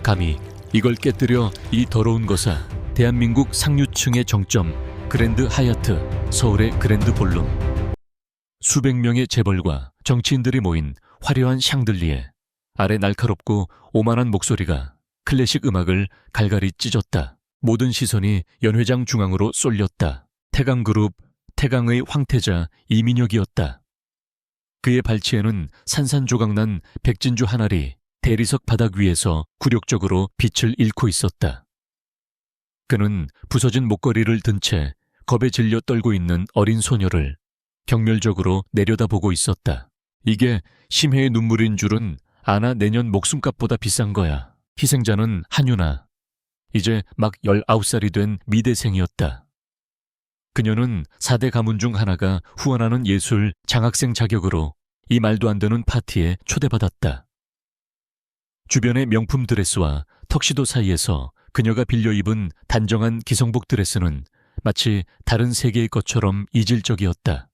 감히 이걸 깨뜨려 이 더러운 것아. 대한민국 상류층의 정점 그랜드 하얏트 서울의 그랜드 볼룸. 수백 명의 재벌과 정치인들이 모인 화려한 샹들리에 아래 날카롭고 오만한 목소리가 클래식 음악을 갈갈이 찢었다. 모든 시선이 연 회장 중앙으로 쏠렸다. 태강그룹 태강의 황태자 이민혁이었다. 그의 발치에는 산산조각난 백진주 한 알이 대리석 바닥 위에서 굴욕적으로 빛을 잃고 있었다. 그는 부서진 목걸이를 든 채 겁에 질려 떨고 있는 어린 소녀를 경멸적으로 내려다보고 있었다. 이게 심해의 눈물인 줄은 아나 내년 목숨값보다 비싼 거야. 희생자는 한유나. 이제 막 19살이 된 미대생이었다. 그녀는 4대 가문 중 하나가 후원하는 예술 장학생 자격으로 이 말도 안 되는 파티에 초대받았다. 주변의 명품 드레스와 턱시도 사이에서 그녀가 빌려 입은 단정한 기성복 드레스는 마치 다른 세계의 것처럼 이질적이었다.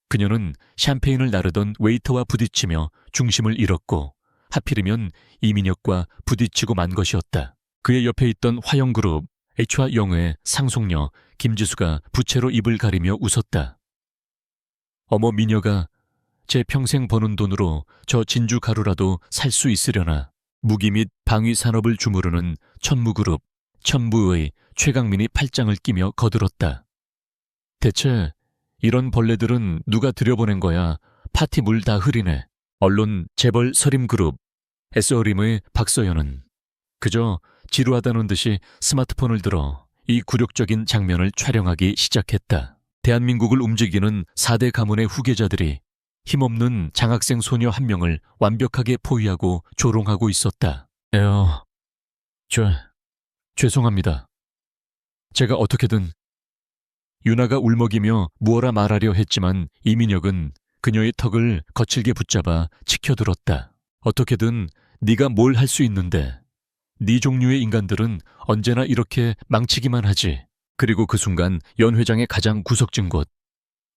그녀는 샴페인을 나르던 웨이터와 부딪히며 중심을 잃었고 하필이면 이민혁과 부딪히고 만 것이었다. 그의 옆에 있던 화영그룹 H와 영의 상속녀 김지수가 부채로 입을 가리며 웃었다. 어머 미녀가 제 평생 버는 돈으로 저 진주 가루라도 살 수 있으려나. 무기 및 방위 산업을 주무르는 천무그룹 천무의 최강민이 팔짱을 끼며 거들었다. 대체 이런 벌레들은 누가 들여보낸 거야. 파티 물 다 흐리네. 언론 재벌 서림그룹 SO림의 박서연은 그저 지루하다는 듯이 스마트폰을 들어 이 굴욕적인 장면을 촬영하기 시작했다. 대한민국을 움직이는 4대 가문의 후계자들이 힘없는 장학생 소녀 한 명을 완벽하게 포위하고 조롱하고 있었다. 죄송합니다. 제가 어떻게든. 유나가 울먹이며 무어라 말하려 했지만 이민혁은 그녀의 턱을 거칠게 붙잡아 치켜들었다. 어떻게든 네가 뭘 할 수 있는데. 네 종류의 인간들은 언제나 이렇게 망치기만 하지. 그리고 그 순간 연 회장의 가장 구석진 곳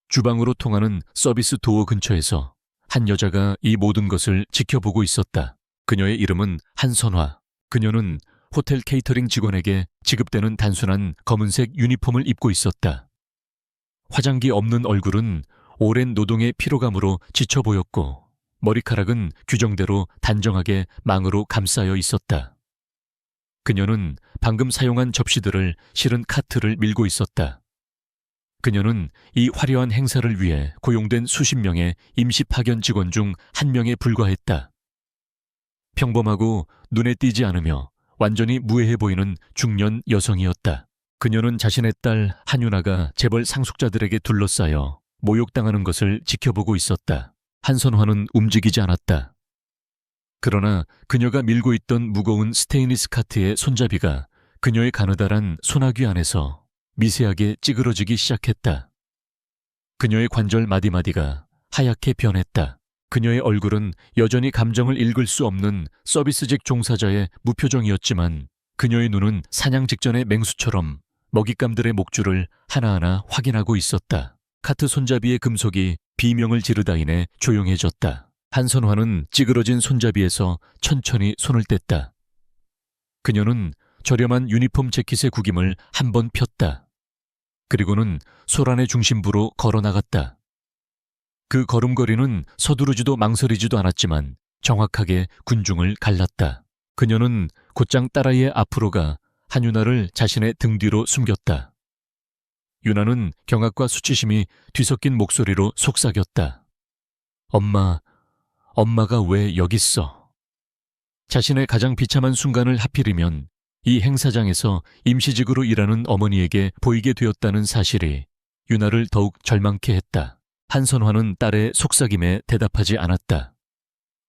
주방으로 통하는 서비스 도어 근처에서 한 여자가 이 모든 것을 지켜보고 있었다. 그녀의 이름은 한선화. 그녀는 호텔 케이터링 직원에게 지급되는 단순한 검은색 유니폼을 입고 있었다. 화장기 없는 얼굴은 오랜 노동의 피로감으로 지쳐 보였고 머리카락은 규정대로 단정하게 망으로 감싸여 있었다. 그녀는 방금 사용한 접시들을 실은 카트를 밀고 있었다. 그녀는 이 화려한 행사를 위해 고용된 수십 명의 임시 파견 직원 중 한 명에 불과했다. 평범하고 눈에 띄지 않으며 완전히 무해해 보이는 중년 여성이었다. 그녀는 자신의 딸 한유나가 재벌 상속자들에게 둘러싸여 모욕당하는 것을 지켜보고 있었다. 한선화는 움직이지 않았다. 그러나 그녀가 밀고 있던 무거운 스테인리스 카트의 손잡이가 그녀의 가느다란 소나귀 안에서 미세하게 찌그러지기 시작했다. 그녀의 관절 마디마디가 하얗게 변했다. 그녀의 얼굴은 여전히 감정을 읽을 수 없는 서비스직 종사자의 무표정이었지만 그녀의 눈은 사냥 직전의 맹수처럼 먹잇감들의 목줄을 하나하나 확인하고 있었다. 카트 손잡이의 금속이 비명을 지르다 인해 조용해졌다. 한선화는 찌그러진 손잡이에서 천천히 손을 뗐다. 그녀는 저렴한 유니폼 재킷의 구김을 한 번 폈다. 그리고는 소란의 중심부로 걸어나갔다. 그 걸음걸이는 서두르지도 망설이지도 않았지만 정확하게 군중을 갈랐다. 그녀는 곧장 딸아이의 앞으로 가 한유나를 자신의 등 뒤로 숨겼다. 유나는 경악과 수치심이 뒤섞인 목소리로 속삭였다. 엄마가 왜 여기 있어? 자신의 가장 비참한 순간을 하필이면 이 행사장에서 임시직으로 일하는 어머니에게 보이게 되었다는 사실이 유나를 더욱 절망케 했다. 한선화는 딸의 속삭임에 대답하지 않았다.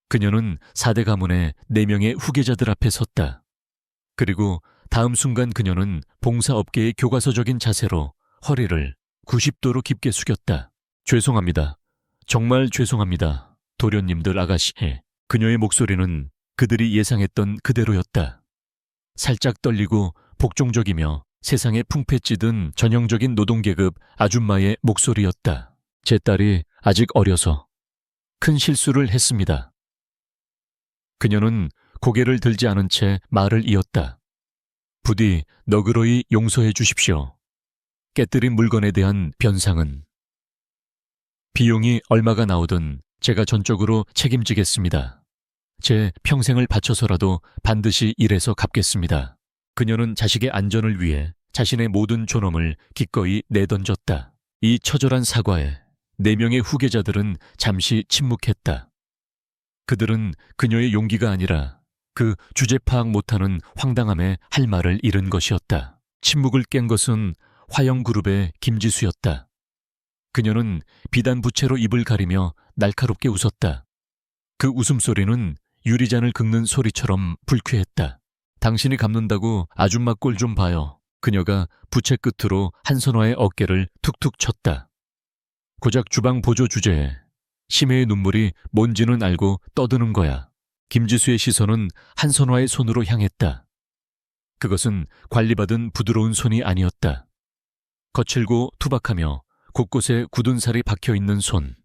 그녀는 4대 가문의 4명의 후계자들 앞에 섰다. 그리고 다음 순간 그녀는 봉사업계의 교과서적인 자세로 허리를 90도로 깊게 숙였다. 죄송합니다. 정말 죄송합니다. 도련님들 아가씨. 그녀의 목소리는 그들이 예상했던 그대로였다. 살짝 떨리고 복종적이며 세상에 풍패 찌든 전형적인 노동계급 아줌마의 목소리였다. 제 딸이 아직 어려서 큰 실수를 했습니다. 그녀는 고개를 들지 않은 채 말을 이었다. 부디 너그러이 용서해 주십시오. 깨뜨린 물건에 대한 변상은 비용이 얼마가 나오든 제가 전적으로 책임지겠습니다. 제 평생을 바쳐서라도 반드시 일해서 갚겠습니다. 그녀는 자식의 안전을 위해 자신의 모든 존엄을 기꺼이 내던졌다. 이 처절한 사과에 4명의 후계자들은 잠시 침묵했다. 그들은 그녀의 용기가 아니라 그 주제 파악 못하는 황당함에 할 말을 잃은 것이었다. 침묵을 깬 것은 화영그룹의 김지수였다. 그녀는 비단부채로 입을 가리며 날카롭게 웃었다. 그 웃음소리는 유리잔을 긁는 소리처럼 불쾌했다. 당신이 갚는다고 아줌마 꼴 좀 봐요. 그녀가 부채 끝으로 한선화의 어깨를 툭툭 쳤다. 고작 주방 보조 주제에 심해의 눈물이 뭔지는 알고 떠드는 거야. 김지수의 시선은 한선화의 손으로 향했다. 그것은 관리받은 부드러운 손이 아니었다. 거칠고 투박하며 곳곳에 굳은 살이 박혀있는 손.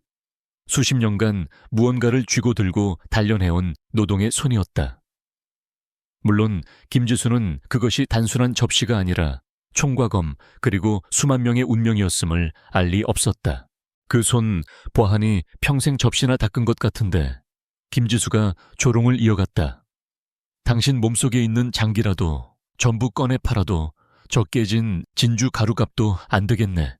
수십 년간 무언가를 쥐고 들고 단련해온 노동의 손이었다. 물론 김지수는 그것이 단순한 접시가 아니라 총과 검 그리고 수만 명의 운명이었음을 알 리 없었다. 그 손 보아하니 평생 접시나 닦은 것 같은데 김지수가 조롱을 이어갔다. 당신 몸속에 있는 장기라도 전부 꺼내 팔아도 저 깨진 진주 가루값도 안 되겠네.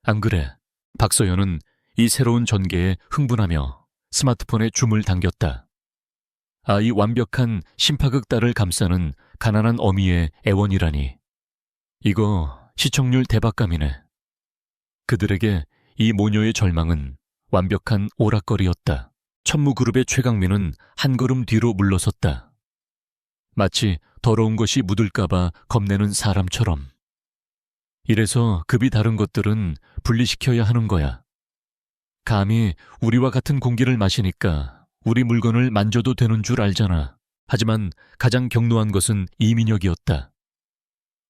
안 그래? 박서연은 이 새로운 전개에 흥분하며 스마트폰에 줌을 당겼다. 이 완벽한 심파극 딸을 감싸는 가난한 어미의 애원이라니. 이거 시청률 대박감이네. 그들에게 이 모녀의 절망은 완벽한 오락거리였다. 천무그룹의 최강민은 한 걸음 뒤로 물러섰다. 마치 더러운 것이 묻을까봐 겁내는 사람처럼. 이래서 급이 다른 것들은 분리시켜야 하는 거야. 감히 우리와 같은 공기를 마시니까 우리 물건을 만져도 되는 줄 알잖아. 하지만 가장 격노한 것은 이민혁이었다.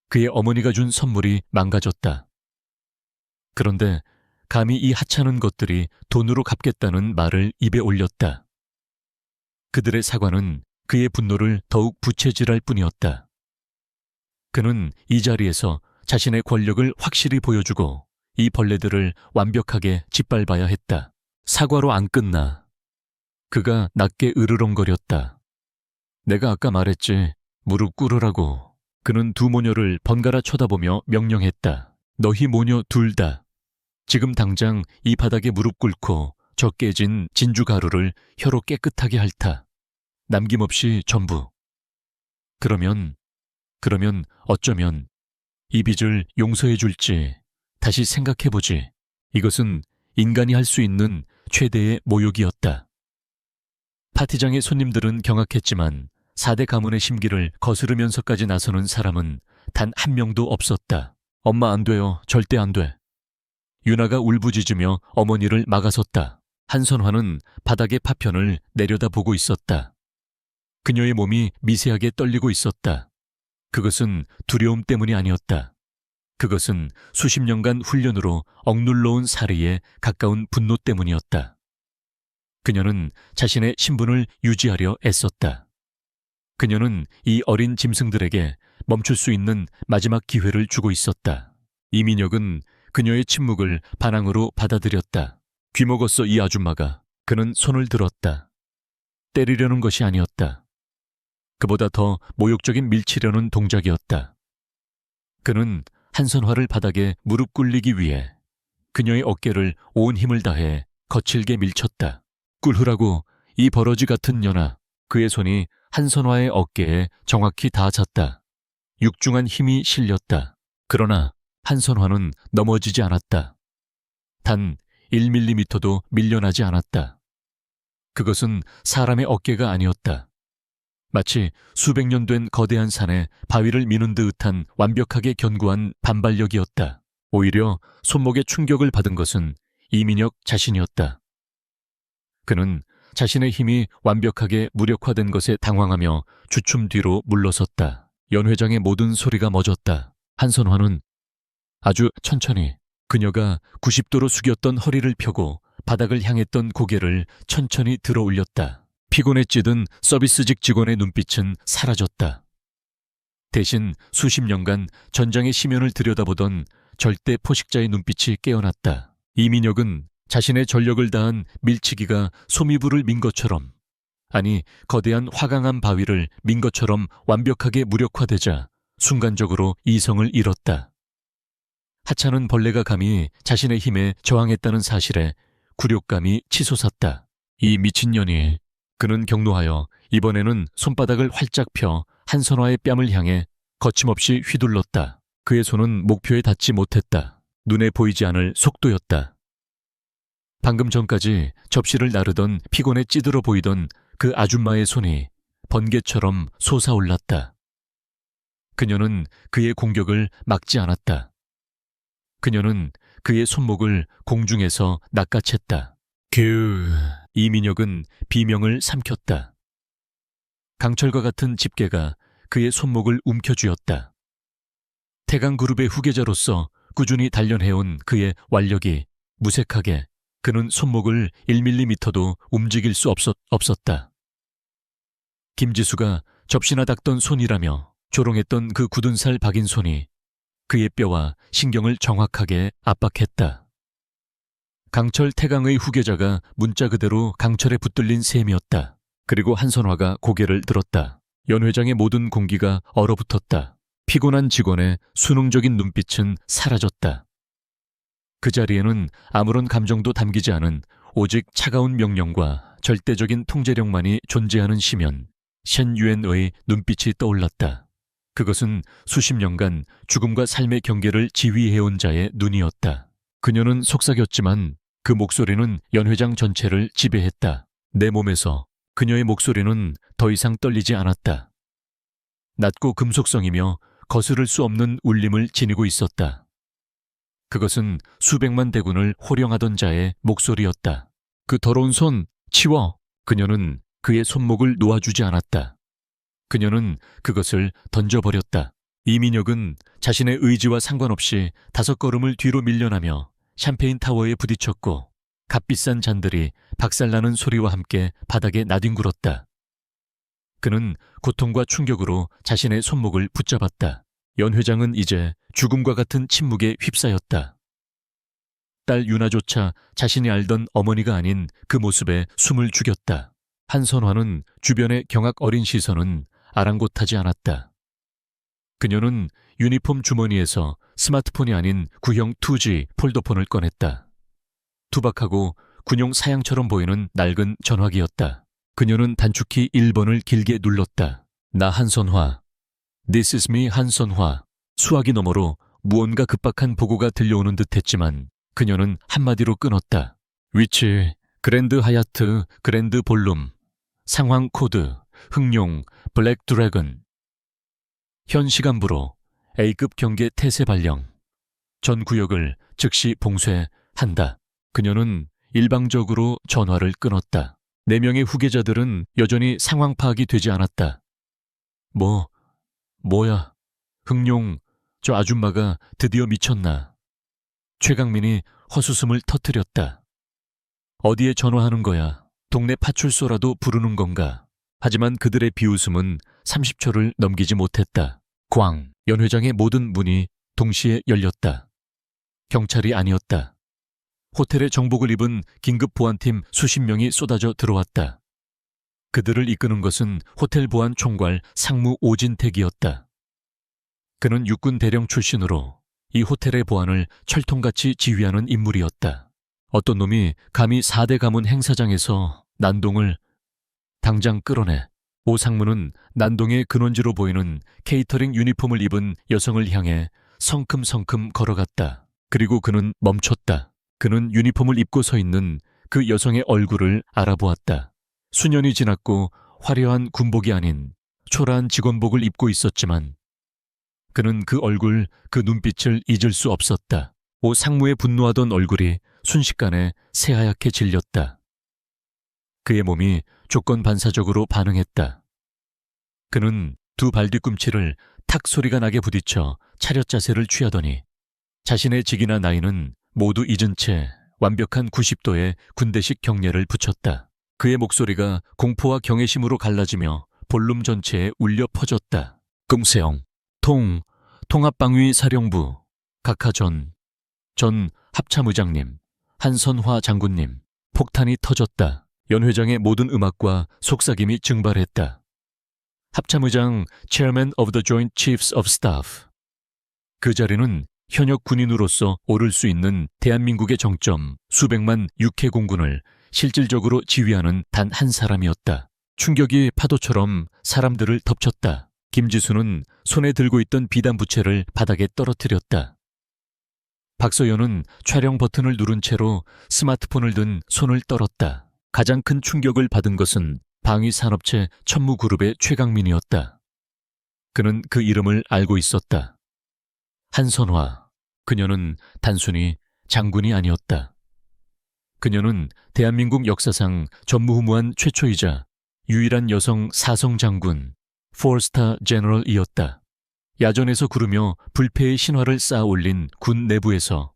그의 어머니가 준 선물이 망가졌다. 그런데 감히 이 하찮은 것들이 돈으로 갚겠다는 말을 입에 올렸다. 그들의 사과는 그의 분노를 더욱 부채질할 뿐이었다. 그는 이 자리에서 자신의 권력을 확실히 보여주고 이 벌레들을 완벽하게 짓밟아야 했다. 사과로 안 끝나. 그가 낮게 으르렁거렸다. 내가 아까 말했지. 무릎 꿇으라고. 그는 두 모녀를 번갈아 쳐다보며 명령했다. 너희 모녀 둘 다. 지금 당장 이 바닥에 무릎 꿇고 저 깨진 진주 가루를 혀로 깨끗하게 핥아. 남김없이 전부. 그러면 어쩌면 이 빚을 용서해 줄지 다시 생각해보지. 이것은 인간이 할 수 있는 최대의 모욕이었다. 파티장의 손님들은 경악했지만 4대 가문의 심기를 거스르면서까지 나서는 사람은 단 한 명도 없었다. 엄마 안 돼요. 절대 안 돼. 유나가 울부짖으며 어머니를 막아섰다. 한선화는 바닥의 파편을 내려다보고 있었다. 그녀의 몸이 미세하게 떨리고 있었다. 그것은 두려움 때문이 아니었다. 그것은 수십 년간 훈련으로 억눌러온 사리에 가까운 분노 때문이었다. 그녀는 자신의 신분을 유지하려 애썼다. 그녀는 이 어린 짐승들에게 멈출 수 있는 마지막 기회를 주고 있었다. 이민혁은 그녀의 침묵을 반항으로 받아들였다. 귀먹었어 이 아줌마가. 그는 손을 들었다. 때리려는 것이 아니었다. 그보다 더 모욕적인 밀치려는 동작이었다. 그는 한선화를 바닥에 무릎 꿇리기 위해 그녀의 어깨를 온 힘을 다해 거칠게 밀쳤다. 꿇으라고 이 버러지 같은 년아. 그의 손이 한선화의 어깨에 정확히 닿았다. 육중한 힘이 실렸다. 그러나 한선화는 넘어지지 않았다. 단 1mm도 밀려나지 않았다. 그것은 사람의 어깨가 아니었다. 마치 수백 년 된 거대한 산에 바위를 미는 듯한 완벽하게 견고한 반발력이었다. 오히려 손목에 충격을 받은 것은 이민혁 자신이었다. 그는 자신의 힘이 완벽하게 무력화된 것에 당황하며 주춤 뒤로 물러섰다. 연회장의 모든 소리가 멎었다. 한선화는 아주 천천히 그녀가 90도로 숙였던 허리를 펴고 바닥을 향했던 고개를 천천히 들어 올렸다. 피곤에 찌든 서비스직 직원의 눈빛은 사라졌다. 대신 수십 년간 전장의 심연을 들여다보던 절대 포식자의 눈빛이 깨어났다. 이민혁은 자신의 전력을 다한 밀치기가 소미불을 민 것처럼, 아니 거대한 화강암 바위를 민 것처럼 완벽하게 무력화되자 순간적으로 이성을 잃었다. 하찮은 벌레가 감히 자신의 힘에 저항했다는 사실에 굴욕감이 치솟았다. 이 미친년이. 그는 경노하여 이번에는 손바닥을 활짝 펴 한선화의 뺨을 향해 거침없이 휘둘렀다. 그의 손은 목표에 닿지 못했다. 눈에 보이지 않을 속도였다. 방금 전까지 접시를 나르던 피곤에 찌들어 보이던 그 아줌마의 손이 번개처럼 솟아올랐다. 그녀는 그의 공격을 막지 않았다. 그녀는 그의 손목을 공중에서 낚아챘다. 이민혁은 비명을 삼켰다. 강철과 같은 집게가 그의 손목을 움켜쥐었다. 태강그룹의 후계자로서 꾸준히 단련해온 그의 완력이 무색하게 그는 손목을 1mm도 움직일 수 없었다. 김지수가 접시나 닦던 손이라며 조롱했던 그 굳은 살 박인 손이 그의 뼈와 신경을 정확하게 압박했다. 강철 태강의 후계자가 문자 그대로 강철에 붙들린 셈이었다. 그리고 한선화가 고개를 들었다. 연 회장의 모든 공기가 얼어붙었다. 피곤한 직원의 수능적인 눈빛은 사라졌다. 그 자리에는 아무런 감정도 담기지 않은 오직 차가운 명령과 절대적인 통제력만이 존재하는 심연, 셴유엔의 눈빛이 떠올랐다. 그것은 수십 년간 죽음과 삶의 경계를 지휘해온 자의 눈이었다. 그녀는 속삭였지만 그 목소리는 연 회장 전체를 지배했다. 내 몸에서 그녀의 목소리는 더 이상 떨리지 않았다. 낮고 금속성이며 거스를 수 없는 울림을 지니고 있었다. 그것은 수백만 대군을 호령하던 자의 목소리였다. 그 더러운 손, 치워! 그녀는 그의 손목을 놓아주지 않았다. 그녀는 그것을 던져버렸다. 이민혁은 자신의 의지와 상관없이 5걸음을 뒤로 밀려나며 샴페인 타워에 부딪혔고 값비싼 잔들이 박살나는 소리와 함께 바닥에 나뒹굴었다. 그는 고통과 충격으로 자신의 손목을 붙잡았다. 연 회장은 이제 죽음과 같은 침묵에 휩싸였다. 딸 유나조차 자신이 알던 어머니가 아닌 그 모습에 숨을 죽였다. 한선화는 주변의 경악 어린 시선은 아랑곳하지 않았다. 그녀는 유니폼 주머니에서 스마트폰이 아닌 구형 2G 폴더폰을 꺼냈다. 투박하고 군용 사양처럼 보이는 낡은 전화기였다. 그녀는 단축키 1번을 길게 눌렀다. 나 한선화. This is me 한선화. 수화기 너머로 무언가 급박한 보고가 들려오는 듯했지만 그녀는 한마디로 끊었다. 위치, 그랜드 하얏트, 그랜드 볼룸. 상황 코드, 흥룡, 블랙 드래곤. 현 시간부로 A급 경계 태세 발령. 전 구역을 즉시 봉쇄한다. 그녀는 일방적으로 전화를 끊었다. 4명의 후계자들은 여전히 상황 파악이 되지 않았다. 뭐야? 흥룡, 저 아줌마가 드디어 미쳤나. 최강민이 헛웃음을 터뜨렸다. 어디에 전화하는 거야? 동네 파출소라도 부르는 건가? 하지만 그들의 비웃음은 30초를 넘기지 못했다. 꽝! 연 회장의 모든 문이 동시에 열렸다. 경찰이 아니었다. 호텔의 정복을 입은 긴급 보안팀 수십 명이 쏟아져 들어왔다. 그들을 이끄는 것은 호텔 보안 총괄 상무 오진택이었다. 그는 육군 대령 출신으로 이 호텔의 보안을 철통같이 지휘하는 인물이었다. 어떤 놈이 감히 4대 가문 행사장에서 난동을 당장 끌어내. 오 상무는 난동의 근원지로 보이는 케이터링 유니폼을 입은 여성을 향해 성큼성큼 걸어갔다. 그리고 그는 멈췄다. 그는 유니폼을 입고 서 있는 그 여성의 얼굴을 알아보았다. 수년이 지났고 화려한 군복이 아닌 초라한 직원복을 입고 있었지만 그는 그 얼굴, 그 눈빛을 잊을 수 없었다. 오 상무의 분노하던 얼굴이 순식간에 새하얗게 질렸다. 그의 몸이 조건 반사적으로 반응했다. 그는 두 발 뒤꿈치를 탁 소리가 나게 부딪혀 차렷 자세를 취하더니 자신의 직이나 나이는 모두 잊은 채 완벽한 90도의 군대식 경례를 붙였다. 그의 목소리가 공포와 경외심으로 갈라지며 볼룸 전체에 울려 퍼졌다. 금세영, 통합방위 사령부, 각하전, 전 합참의장님, 한선화 장군님, 폭탄이 터졌다. 연 회장의 모든 음악과 속삭임이 증발했다. 합참의장 Chairman of the Joint Chiefs of Staff. 그 자리는 현역 군인으로서 오를 수 있는 대한민국의 정점 수백만 육해공군을 실질적으로 지휘하는 단 한 사람이었다. 충격이 파도처럼 사람들을 덮쳤다. 김지수는 손에 들고 있던 비단 부채를 바닥에 떨어뜨렸다. 박서연은 촬영 버튼을 누른 채로 스마트폰을 든 손을 떨었다. 가장 큰 충격을 받은 것은 방위산업체 천무그룹의 최강민이었다. 그는 그 이름을 알고 있었다. 한선화. 그녀는 단순히 장군이 아니었다. 그녀는 대한민국 역사상 전무후무한 최초이자 유일한 여성 사성 장군, 4스타 제너럴이었다. 야전에서 구르며 불패의 신화를 쌓아 올린 군 내부에서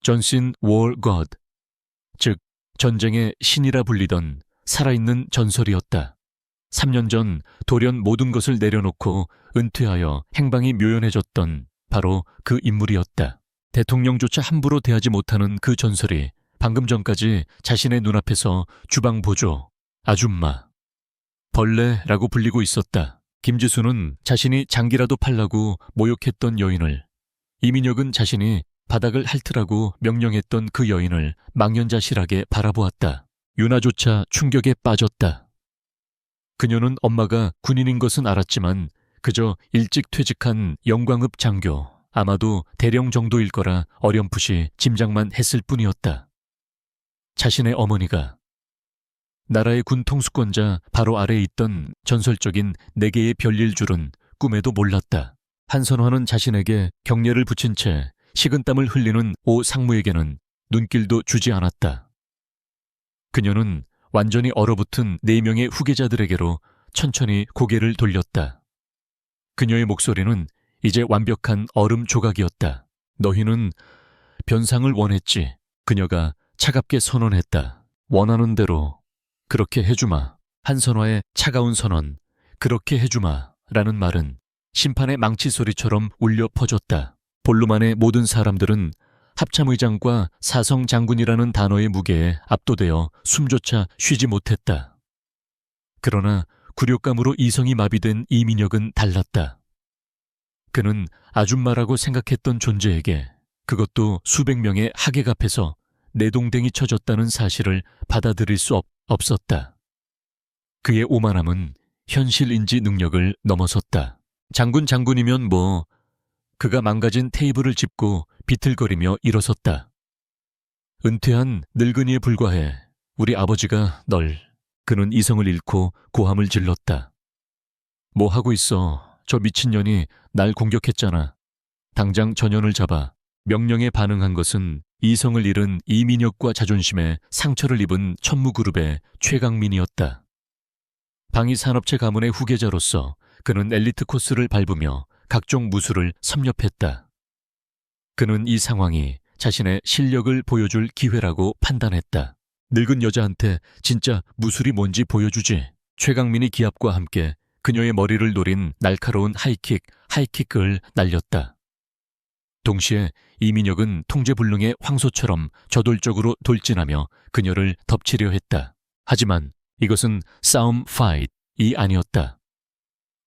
전신 워 갓, 즉 전쟁의 신이라 불리던 살아있는 전설이었다. 3년 전 돌연 모든 것을 내려놓고 은퇴하여 행방이 묘연해졌던 바로 그 인물이었다. 대통령조차 함부로 대하지 못하는 그 전설이 방금 전까지 자신의 눈앞에서 주방보조, 아줌마, 벌레라고 불리고 있었다. 김지수는 자신이 장기라도 팔라고 모욕했던 여인을, 이민혁은 자신이 바닥을 핥으라고 명령했던 그 여인을 망연자실하게 바라보았다. 유나조차 충격에 빠졌다. 그녀는 엄마가 군인인 것은 알았지만 그저 일찍 퇴직한 영광읍 장교, 아마도 대령 정도일 거라 어렴풋이 짐작만 했을 뿐이었다. 자신의 어머니가 나라의 군 통수권자 바로 아래에 있던 전설적인 4개의 별일 줄은 꿈에도 몰랐다. 한선화는 자신에게 경례를 붙인 채 식은땀을 흘리는 오 상무에게는 눈길도 주지 않았다. 그녀는 완전히 얼어붙은 4명의 후계자들에게로 천천히 고개를 돌렸다. 그녀의 목소리는 이제 완벽한 얼음 조각이었다. 너희는 변상을 원했지. 그녀가 차갑게 선언했다. 원하는 대로 그렇게 해주마. 한선화의 차가운 선언, 그렇게 해주마 라는 말은 심판의 망치 소리처럼 울려 퍼졌다. 볼룸 안의 모든 사람들은 합참의장과 사성 장군이라는 단어의 무게에 압도되어 숨조차 쉬지 못했다. 그러나 굴욕감으로 이성이 마비된 이민혁은 달랐다. 그는 아줌마라고 생각했던 존재에게, 그것도 수백 명의 하객 앞에서 내동댕이 쳐졌다는 사실을 받아들일 수 없었다. 그의 오만함은 현실인지 능력을 넘어섰다. 장군이면 뭐, 그가 망가진 테이블을 짚고 비틀거리며 일어섰다. 은퇴한 늙은이에 불과해. 우리 아버지가 그는 이성을 잃고 고함을 질렀다. 뭐 하고 있어. 저 미친년이 날 공격했잖아. 당장 전현을 잡아. 명령에 반응한 것은 이성을 잃은 이민혁과 자존심에 상처를 입은 천무그룹의 최강민이었다. 방위산업체 가문의 후계자로서 그는 엘리트 코스를 밟으며 각종 무술을 섭렵했다. 그는 이 상황이 자신의 실력을 보여줄 기회라고 판단했다. 늙은 여자한테 진짜 무술이 뭔지 보여주지. 최강민이 기합과 함께 그녀의 머리를 노린 날카로운 하이킥을 날렸다. 동시에 이민혁은 통제불능의 황소처럼 저돌적으로 돌진하며 그녀를 덮치려 했다. 하지만 이것은 싸움 파이트이 아니었다.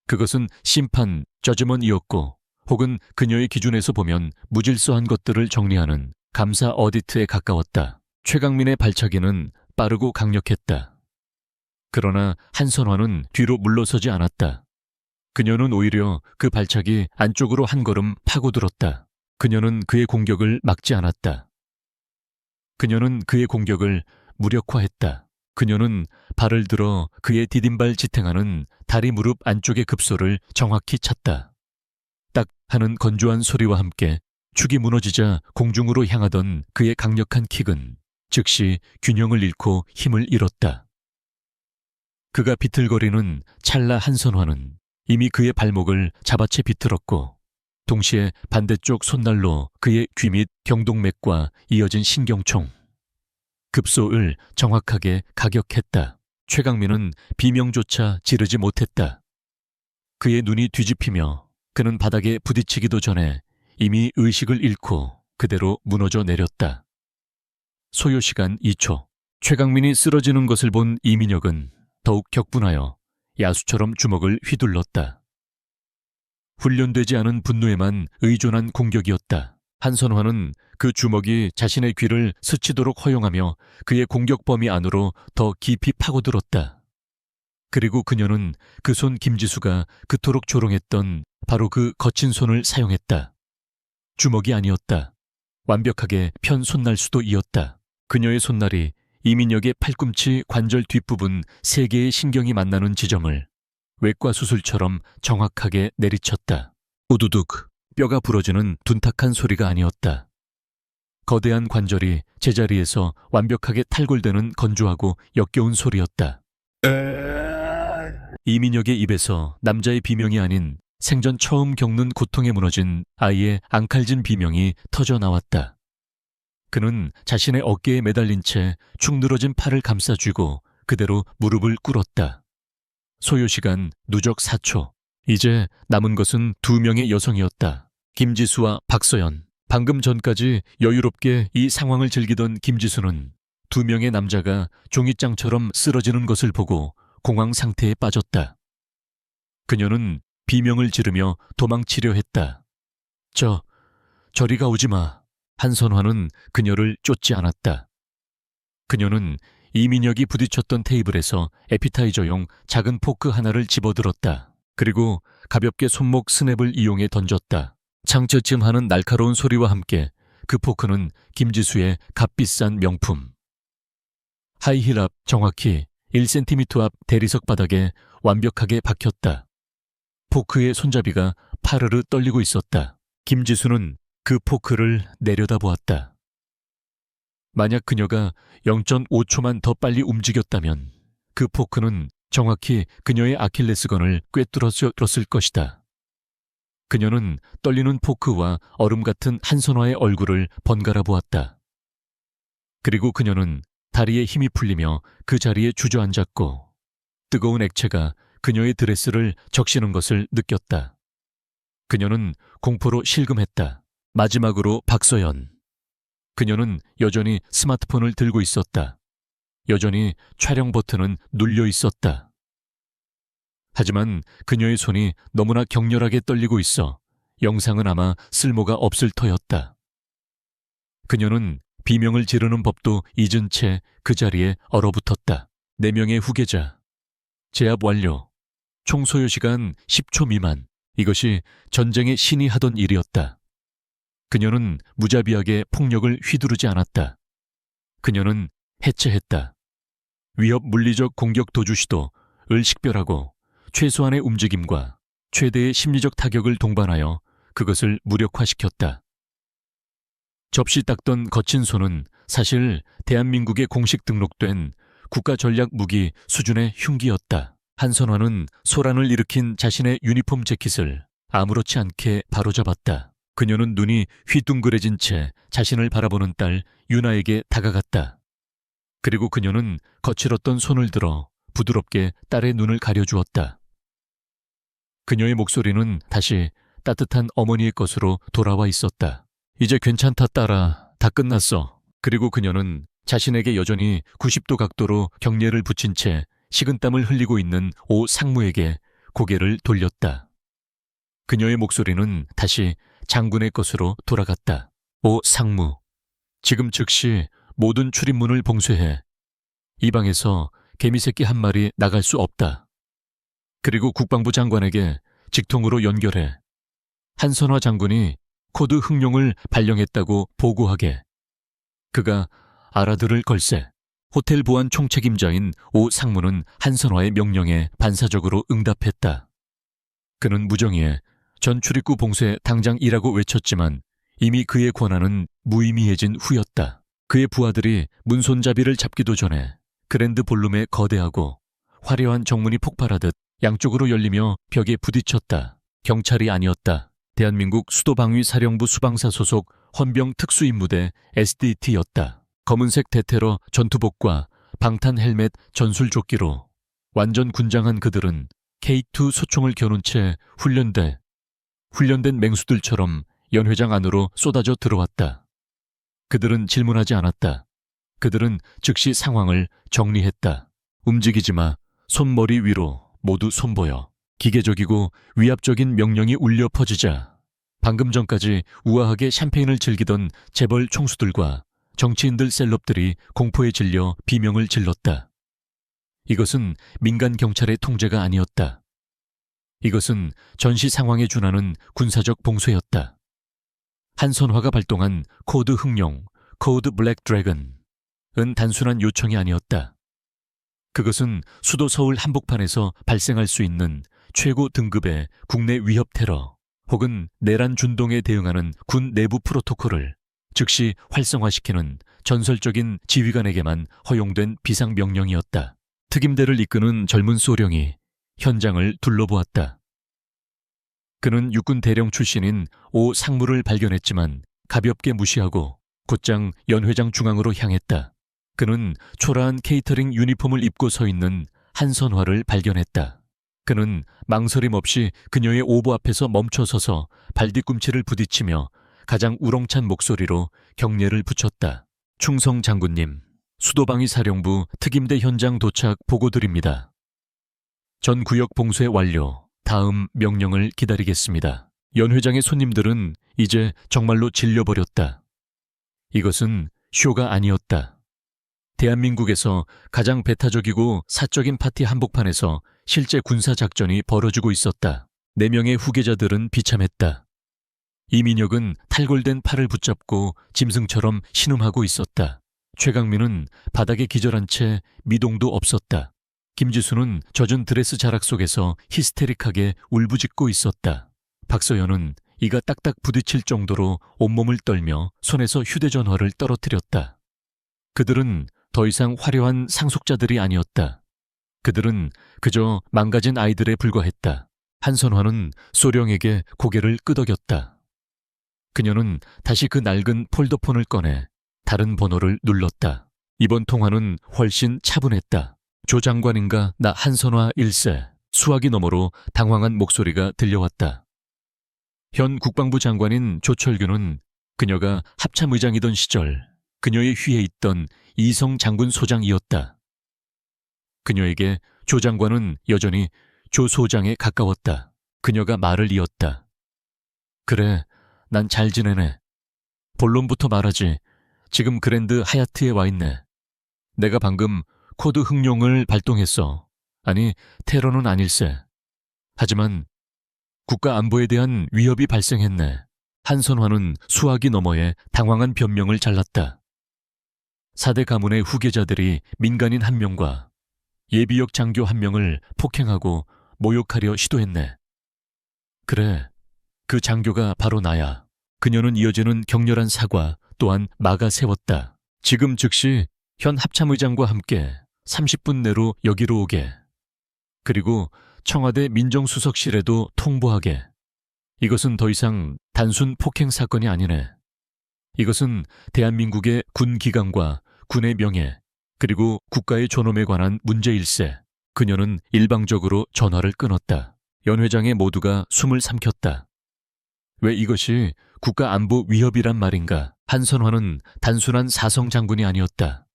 그것은 심판 저지먼이었고, 혹은 그녀의 기준에서 보면 무질서한 것들을 정리하는 감사 어디트에 가까웠다. 최강민의 발차기는 빠르고 강력했다. 그러나 한선화는 뒤로 물러서지 않았다. 그녀는 오히려 그 발차기 안쪽으로 한 걸음 파고들었다. 그녀는 그의 공격을 막지 않았다. 그녀는 그의 공격을 무력화했다. 그녀는 발을 들어 그의 디딤발 지탱하는 다리 무릎 안쪽의 급소를 정확히 찼다. 딱 하는 건조한 소리와 함께 축이 무너지자 공중으로 향하던 그의 강력한 킥은 즉시 균형을 잃고 힘을 잃었다. 그가 비틀거리는 찰나 한선화는 이미 그의 발목을 잡아채 비틀었고, 동시에 반대쪽 손날로 그의 귀 및 경동맥과 이어진 신경총, 급소를 정확하게 가격했다. 최강민은 비명조차 지르지 못했다. 그의 눈이 뒤집히며 그는 바닥에 부딪히기도 전에 이미 의식을 잃고 그대로 무너져 내렸다. 소요시간 2초. 최강민이 쓰러지는 것을 본 이민혁은 더욱 격분하여 야수처럼 주먹을 휘둘렀다. 훈련되지 않은 분노에만 의존한 공격이었다. 한선화는 그 주먹이 자신의 귀를 스치도록 허용하며 그의 공격 범위 안으로 더 깊이 파고들었다. 그리고 그녀는 그 손 김지수가 그토록 조롱했던 바로 그 거친 손을 사용했다. 주먹이 아니었다. 완벽하게 편 손날수도이었다. 그녀의 손날이 이민혁의 팔꿈치 관절 뒷부분 3개의 신경이 만나는 지점을 외과 수술처럼 정확하게 내리쳤다. 우두둑, 뼈가 부러지는 둔탁한 소리가 아니었다. 거대한 관절이 제자리에서 완벽하게 탈골되는 건조하고 역겨운 소리였다. 이민혁의 입에서 남자의 비명이 아닌 생전 처음 겪는 고통에 무너진 아이의 앙칼진 비명이 터져 나왔다. 그는 자신의 어깨에 매달린 채 축 늘어진 팔을 감싸쥐고 그대로 무릎을 꿇었다. 소요시간 누적 4초. 이제 남은 것은 2명의 여성이었다. 김지수와 박서연. 방금 전까지 여유롭게 이 상황을 즐기던 김지수는 2명의 남자가 종잇장처럼 쓰러지는 것을 보고 공황 상태에 빠졌다. 그녀는 비명을 지르며 도망치려 했다. 저리 가오지 마. 한선화는 그녀를 쫓지 않았다. 그녀는 이민혁이 부딪혔던 테이블에서 에피타이저용 작은 포크 하나를 집어들었다. 그리고 가볍게 손목 스냅을 이용해 던졌다. 창처쯤 하는 날카로운 소리와 함께 그 포크는 김지수의 값비싼 명품. 하이힐 앞 정확히 1cm 앞 대리석 바닥에 완벽하게 박혔다. 포크의 손잡이가 파르르 떨리고 있었다. 김지수는 그 포크를 내려다보았다. 만약 그녀가 0.5초만 더 빨리 움직였다면 그 포크는 정확히 그녀의 아킬레스건을 꿰뚫었을 것이다. 그녀는 떨리는 포크와 얼음 같은 한선화의 얼굴을 번갈아 보았다. 그리고 그녀는 다리에 힘이 풀리며 그 자리에 주저앉았고 뜨거운 액체가 그녀의 드레스를 적시는 것을 느꼈다. 그녀는 공포로 실금했다. 마지막으로 박서연. 그녀는 여전히 스마트폰을 들고 있었다. 여전히 촬영 버튼은 눌려 있었다. 하지만 그녀의 손이 너무나 격렬하게 떨리고 있어 영상은 아마 쓸모가 없을 터였다. 그녀는 비명을 지르는 법도 잊은 채 그 자리에 얼어붙었다. 4명의 후계자. 제압 완료. 총 소요 시간 10초 미만. 이것이 전쟁의 신이 하던 일이었다. 그녀는 무자비하게 폭력을 휘두르지 않았다. 그녀는 해체했다. 위협 물리적 공격 도주 시도을 식별하고 최소한의 움직임과 최대의 심리적 타격을 동반하여 그것을 무력화시켰다. 접시 닦던 거친 손은 사실 대한민국에 공식 등록된 국가전략무기 수준의 흉기였다. 한선화는 소란을 일으킨 자신의 유니폼 재킷을 아무렇지 않게 바로잡았다. 그녀는 눈이 휘둥그레진 채 자신을 바라보는 딸 유나에게 다가갔다. 그리고 그녀는 거칠었던 손을 들어 부드럽게 딸의 눈을 가려주었다. 그녀의 목소리는 다시 따뜻한 어머니의 것으로 돌아와 있었다. 이제 괜찮다 딸아, 다 끝났어. 그리고 그녀는 자신에게 여전히 90도 각도로 경례를 붙인 채 식은땀을 흘리고 있는 오 상무에게 고개를 돌렸다. 그녀의 목소리는 다시 장군의 것으로 돌아갔다. 오 상무, 지금 즉시 모든 출입문을 봉쇄해. 이 방에서 개미새끼 한 마리 나갈 수 없다. 그리고 국방부 장관에게 직통으로 연결해. 한선화 장군이 코드 흑룡을 발령했다고 보고하게. 그가 알아들을 걸세. 호텔 보안 총책임자인 오 상무는 한선화의 명령에 반사적으로 응답했다. 그는 무정의에 전 출입구 봉쇄 당장 이라고 외쳤지만 이미 그의 권한은 무의미해진 후였다. 그의 부하들이 문손잡이를 잡기도 전에 그랜드 볼룸의 거대하고 화려한 정문이 폭발하듯 양쪽으로 열리며 벽에 부딪혔다. 경찰이 아니었다. 대한민국 수도방위사령부 수방사 소속 헌병 특수임무대 SDT였다. 검은색 대테러 전투복과 방탄 헬멧 전술조끼로 완전 군장한 그들은 K2 소총을 겨눈 채 훈련된 맹수들처럼 연회장 안으로 쏟아져 들어왔다. 그들은 질문하지 않았다. 그들은 즉시 상황을 정리했다. 움직이지 마. 손머리 위로 모두 손보여. 기계적이고 위압적인 명령이 울려 퍼지자 방금 전까지 우아하게 샴페인을 즐기던 재벌 총수들과 정치인들 셀럽들이 공포에 질려 비명을 질렀다. 이것은 민간 경찰의 통제가 아니었다. 이것은 전시 상황에 준하는 군사적 봉쇄였다. 한선화가 발동한 코드 흑룡, 코드 블랙 드래곤은 단순한 요청이 아니었다. 그것은 수도 서울 한복판에서 발생할 수 있는 최고 등급의 국내 위협 테러 혹은 내란 준동에 대응하는 군 내부 프로토콜을 즉시 활성화시키는 전설적인 지휘관에게만 허용된 비상명령이었다. 특임대를 이끄는 젊은 소령이 현장을 둘러보았다. 그는 육군 대령 출신인 오 상무를 발견했지만 가볍게 무시하고 곧장 연회장 중앙으로 향했다. 그는 초라한 케이터링 유니폼을 입고 서 있는 한선화를 발견했다. 그는 망설임 없이 그녀의 오보 앞에서 멈춰서서 발뒤꿈치를 부딪히며 가장 우렁찬 목소리로 경례를 붙였다. 충성 장군님, 수도방위 사령부 특임대 현장 도착 보고드립니다. 전 구역 봉쇄 완료. 다음 명령을 기다리겠습니다. 연회장의 손님들은 이제 정말로 질려버렸다. 이것은 쇼가 아니었다. 대한민국에서 가장 배타적이고 사적인 파티 한복판에서 실제 군사작전이 벌어지고 있었다. 4명의 후계자들은 비참했다. 이민혁은 탈골된 팔을 붙잡고 짐승처럼 신음하고 있었다. 최강민은 바닥에 기절한 채 미동도 없었다. 김지수는 젖은 드레스 자락 속에서 히스테릭하게 울부짖고 있었다. 박서연은 이가 딱딱 부딪힐 정도로 온몸을 떨며 손에서 휴대전화를 떨어뜨렸다. 그들은 더 이상 화려한 상속자들이 아니었다. 그들은 그저 망가진 아이들에 불과했다. 한선화는 소령에게 고개를 끄덕였다. 그녀는 다시 그 낡은 폴더폰을 꺼내 다른 번호를 눌렀다. 이번 통화는 훨씬 차분했다. 조 장관인가 나 한선화 1세. 수화기 너머로 당황한 목소리가 들려왔다. 현 국방부 장관인 조철규는 그녀가 합참의장이던 시절 그녀의 휘에 있던 이성 장군 소장이었다. 그녀에게 조 장관은 여전히 조 소장에 가까웠다. 그녀가 말을 이었다. 그래, 난 잘 지내네. 본론부터 말하지. 지금 그랜드 하얏트에 와 있네. 내가 방금 코드 흑룡을 발동했어. 아니, 테러는 아닐세. 하지만 국가 안보에 대한 위협이 발생했네. 한선화는 수화기 너머에 당황한 변명을 잘랐다. 4대 가문의 후계자들이 민간인 1명과 예비역 장교 1명을 폭행하고 모욕하려 시도했네. 그래, 그 장교가 바로 나야. 그녀는 이어지는 격렬한 사과 또한 막아 세웠다. 지금 즉시 현 합참의장과 함께 30분 내로 여기로 오게. 그리고 청와대 민정수석실에도 통보하게. 이것은 더 이상 단순 폭행 사건이 아니네. 이것은 대한민국의 군 기강과 군의 명예, 그리고 국가의 존엄에 관한 문제일세. 그녀는 일방적으로 전화를 끊었다. 연회장의 모두가 숨을 삼켰다. 왜 이것이 국가 안보 위협이란 말인가? 한선화는 단순한 사성 장군이 아니었다.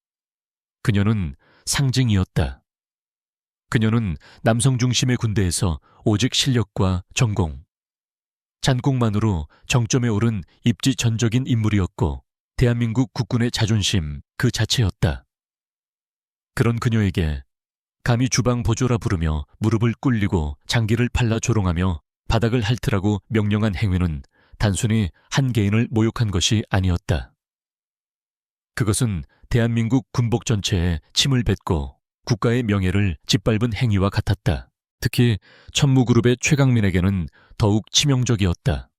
그녀는 상징이었다. 그녀는 남성 중심의 군대에서 오직 실력과 전공, 잔공만으로 정점에 오른 입지전적인 인물이었고 대한민국 국군의 자존심 그 자체였다. 그런 그녀에게 감히 주방 보조라 부르며 무릎을 꿇리고 장기를 팔라 조롱하며 바닥을 핥으라고 명령한 행위는 단순히 한 개인을 모욕한 것이 아니었다. 그것은 대한민국 군복 전체에 침을 뱉고 국가의 명예를 짓밟은 행위와 같았다. 특히 천무그룹의 최강민에게는 더욱 치명적이었다.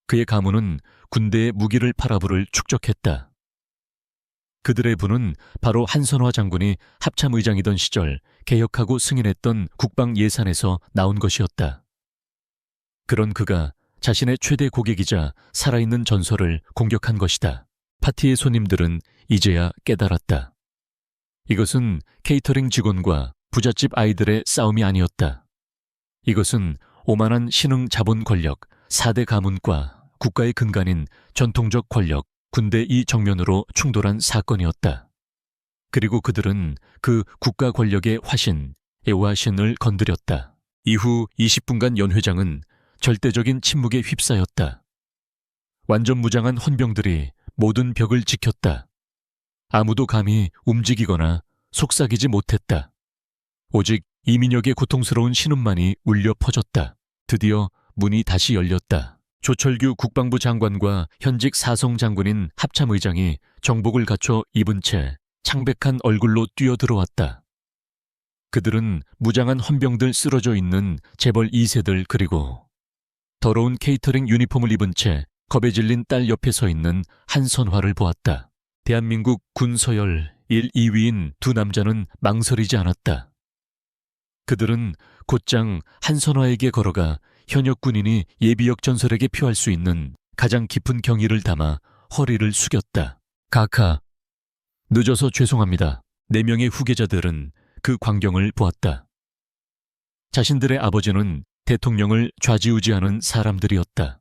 그의 가문은 군대의 무기를 팔아 부를 축적했다. 그들의 부는 바로 한선화 장군이 합참의장이던 시절 개혁하고 승인했던 국방 예산에서 나온 것이었다. 그런 그가 자신의 최대 고객이자 살아있는 전설을 공격한 것이다. 파티의 손님들은 이제야 깨달았다. 이것은 케이터링 직원과 부잣집 아이들의 싸움이 아니었다. 이것은 오만한 신흥 자본 권력, 4대 가문과 국가의 근간인 전통적 권력, 군대 이 정면으로 충돌한 사건이었다. 그리고 그들은 그 국가 권력의 화신, 애화신을 건드렸다. 이후 20분간 연 회장은 절대적인 침묵에 휩싸였다. 완전 무장한 헌병들이 모든 벽을 지켰다. 아무도 감히 움직이거나 속삭이지 못했다. 오직 이민혁의 고통스러운 신음만이 울려 퍼졌다. 드디어 문이 다시 열렸다. 조철규 국방부 장관과 현직 사성 장군인 합참의장이 정복을 갖춰 입은 채 창백한 얼굴로 뛰어들어왔다. 그들은 무장한 헌병들 쓰러져 있는 재벌 2세들 그리고 더러운 케이터링 유니폼을 입은 채 겁에 질린 딸 옆에 서 있는 한선화를 보았다. 대한민국 군 서열 1, 2위인 두 남자는 망설이지 않았다. 그들은 곧장 한선화에게 걸어가 현역 군인이 예비역 전설에게 표할 수 있는 가장 깊은 경의를 담아 허리를 숙였다. 카카, 늦어서 죄송합니다. 4명의 후계자들은 그 광경을 보았다. 자신들의 아버지는 대통령을 좌지우지하는 사람들이었다.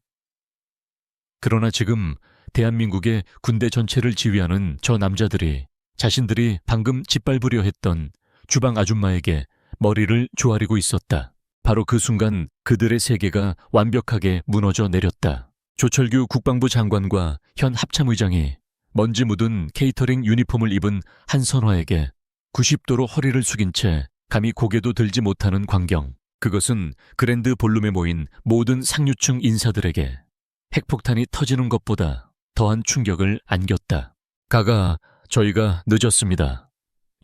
그러나 지금 대한민국의 군대 전체를 지휘하는 저 남자들이 자신들이 방금 짓밟으려 했던 주방 아줌마에게 머리를 조아리고 있었다. 바로 그 순간 그들의 세계가 완벽하게 무너져 내렸다. 조철규 국방부 장관과 현 합참의장이 먼지 묻은 케이터링 유니폼을 입은 한선화에게 90도로 허리를 숙인 채 감히 고개도 들지 못하는 광경. 그것은 그랜드 볼룸에 모인 모든 상류층 인사들에게 핵폭탄이 터지는 것보다 더한 충격을 안겼다. 가가, 저희가 늦었습니다.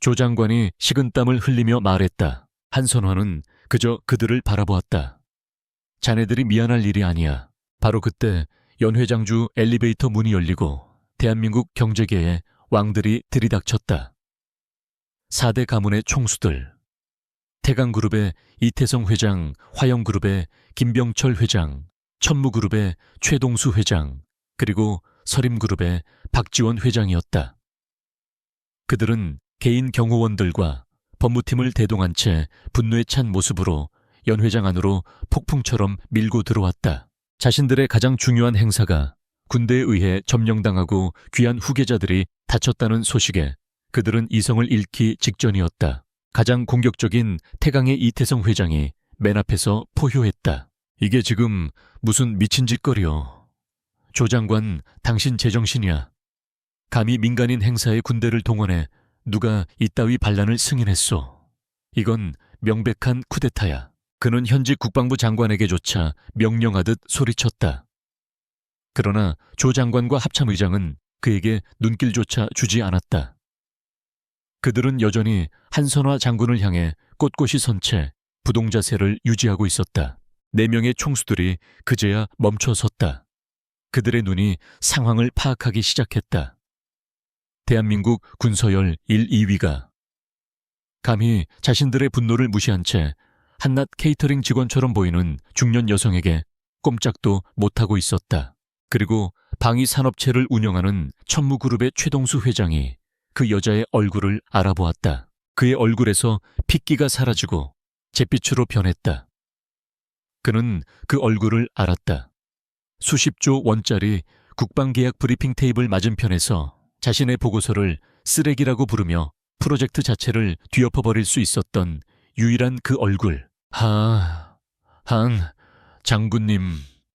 조 장관이 식은땀을 흘리며 말했다. 한선화는 그저 그들을 바라보았다. 자네들이 미안할 일이 아니야. 바로 그때 연 회장주 엘리베이터 문이 열리고 대한민국 경제계에 왕들이 들이닥쳤다. 4대 가문의 총수들, 태강그룹의 이태성 회장, 화영그룹의 김병철 회장, 천무그룹의 최동수 회장, 그리고 서림그룹의 박지원 회장이었다. 그들은 개인 경호원들과 법무팀을 대동한 채 분노에 찬 모습으로 연 회장 안으로 폭풍처럼 밀고 들어왔다. 자신들의 가장 중요한 행사가 군대에 의해 점령당하고 귀한 후계자들이 다쳤다는 소식에 그들은 이성을 잃기 직전이었다. 가장 공격적인 태강의 이태성 회장이 맨 앞에서 포효했다. 이게 지금 무슨 미친 짓거리여. 조 장관, 당신 제정신이야. 감히 민간인 행사에 군대를 동원해 누가 이따위 반란을 승인했소. 이건 명백한 쿠데타야. 그는 현직 국방부 장관에게조차 명령하듯 소리쳤다. 그러나 조 장관과 합참의장은 그에게 눈길조차 주지 않았다. 그들은 여전히 한선화 장군을 향해 꼿꼿이 선 채 부동자세를 유지하고 있었다. 4명의 총수들이 그제야 멈춰섰다. 그들의 눈이 상황을 파악하기 시작했다. 대한민국 군서열 1, 2위가 감히 자신들의 분노를 무시한 채 한낱 케이터링 직원처럼 보이는 중년 여성에게 꼼짝도 못하고 있었다. 그리고 방위 산업체를 운영하는 천무그룹의 최동수 회장이 그 여자의 얼굴을 알아보았다. 그의 얼굴에서 핏기가 사라지고 잿빛으로 변했다. 그는 그 얼굴을 알았다. 수십조 원짜리 국방계약 브리핑 테이블 맞은편에서 자신의 보고서를 쓰레기라고 부르며 프로젝트 자체를 뒤엎어버릴 수 있었던 유일한 그 얼굴. 한 장군님.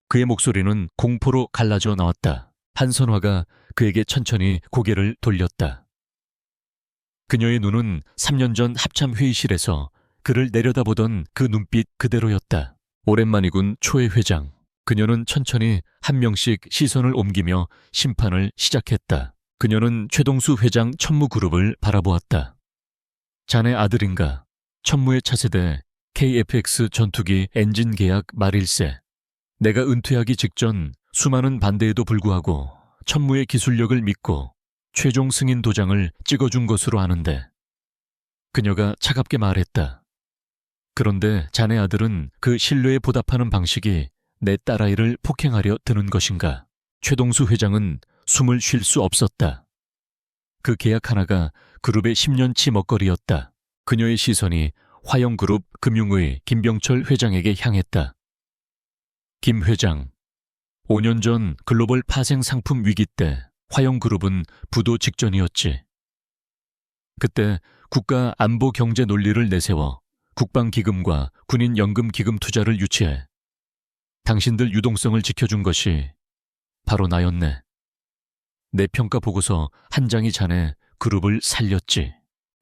그의 목소리는 공포로 갈라져 나왔다. 한선화가 그에게 천천히 고개를 돌렸다. 그녀의 눈은 3년 전 합참 회의실에서 그를 내려다보던 그 눈빛 그대로였다. 오랜만이군 초회 회장. 그녀는 천천히 한 명씩 시선을 옮기며 심판을 시작했다. 그녀는 최동수 회장 천무그룹을 바라보았다. 자네 아들인가? 천무의 차세대 KF-X 전투기 엔진 계약 말일세. 내가 은퇴하기 직전 수많은 반대에도 불구하고 천무의 기술력을 믿고 최종 승인 도장을 찍어준 것으로 아는데. 그녀가 차갑게 말했다. 그런데 자네 아들은 그 신뢰에 보답하는 방식이 내 딸아이를 폭행하려 드는 것인가? 최동수 회장은 숨을 쉴 수 없었다. 그 계약 하나가 그룹의 10년치 먹거리였다. 그녀의 시선이 화영그룹 금융의 김병철 회장에게 향했다. 김 회장, 5년 전 글로벌 파생 상품 위기 때 화영그룹은 부도 직전이었지. 그때 국가 안보 경제 논리를 내세워 국방기금과 군인연금기금 투자를 유치해 당신들 유동성을 지켜준 것이 바로 나였네. 내 평가 보고서 한 장이 자네 그룹을 살렸지.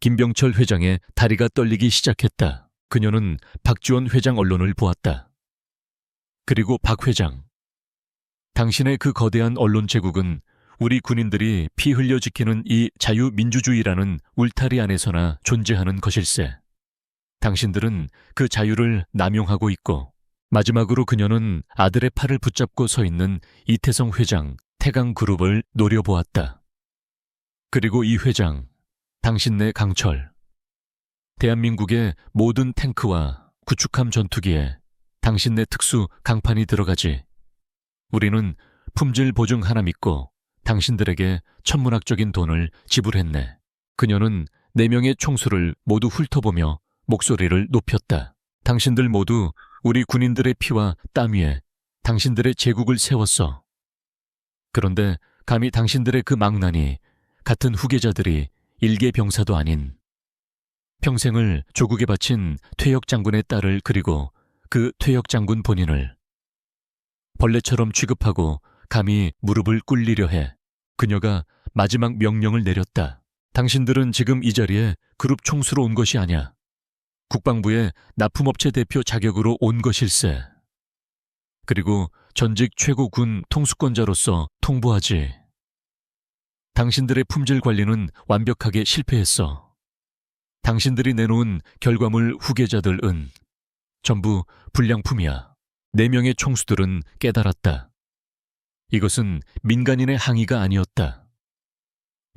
김병철 회장의 다리가 떨리기 시작했다. 그녀는 박지원 회장 언론을 보았다. 그리고 박 회장, 당신의 그 거대한 언론 제국은 우리 군인들이 피 흘려 지키는 이 자유민주주의라는 울타리 안에서나 존재하는 것일세. 당신들은 그 자유를 남용하고 있고, 마지막으로 그녀는 아들의 팔을 붙잡고 서 있는 이태성 회장, 태강그룹을 노려보았다. 그리고 이 회장, 당신네 강철, 대한민국의 모든 탱크와 구축함 전투기에 당신네 특수 강판이 들어가지. 우리는 품질 보증 하나 믿고 당신들에게 천문학적인 돈을 지불했네. 그녀는 4명의 총수를 모두 훑어보며 목소리를 높였다. 당신들 모두 우리 군인들의 피와 땀 위에 당신들의 제국을 세웠어. 그런데 감히 당신들의 그 망나니 같은 후계자들이 일개 병사도 아닌 평생을 조국에 바친 퇴역 장군의 딸을, 그리고 그 퇴역 장군 본인을 벌레처럼 취급하고 감히 무릎을 꿇리려 해. 그녀가 마지막 명령을 내렸다. 당신들은 지금 이 자리에 그룹 총수로 온 것이 아니야. 국방부의 납품업체 대표 자격으로 온 것일세. 그리고 전직 최고 군 통수권자로서 통보하지. 당신들의 품질 관리는 완벽하게 실패했어. 당신들이 내놓은 결과물 후계자들은 전부 불량품이야. 4명의 총수들은 깨달았다. 이것은 민간인의 항의가 아니었다.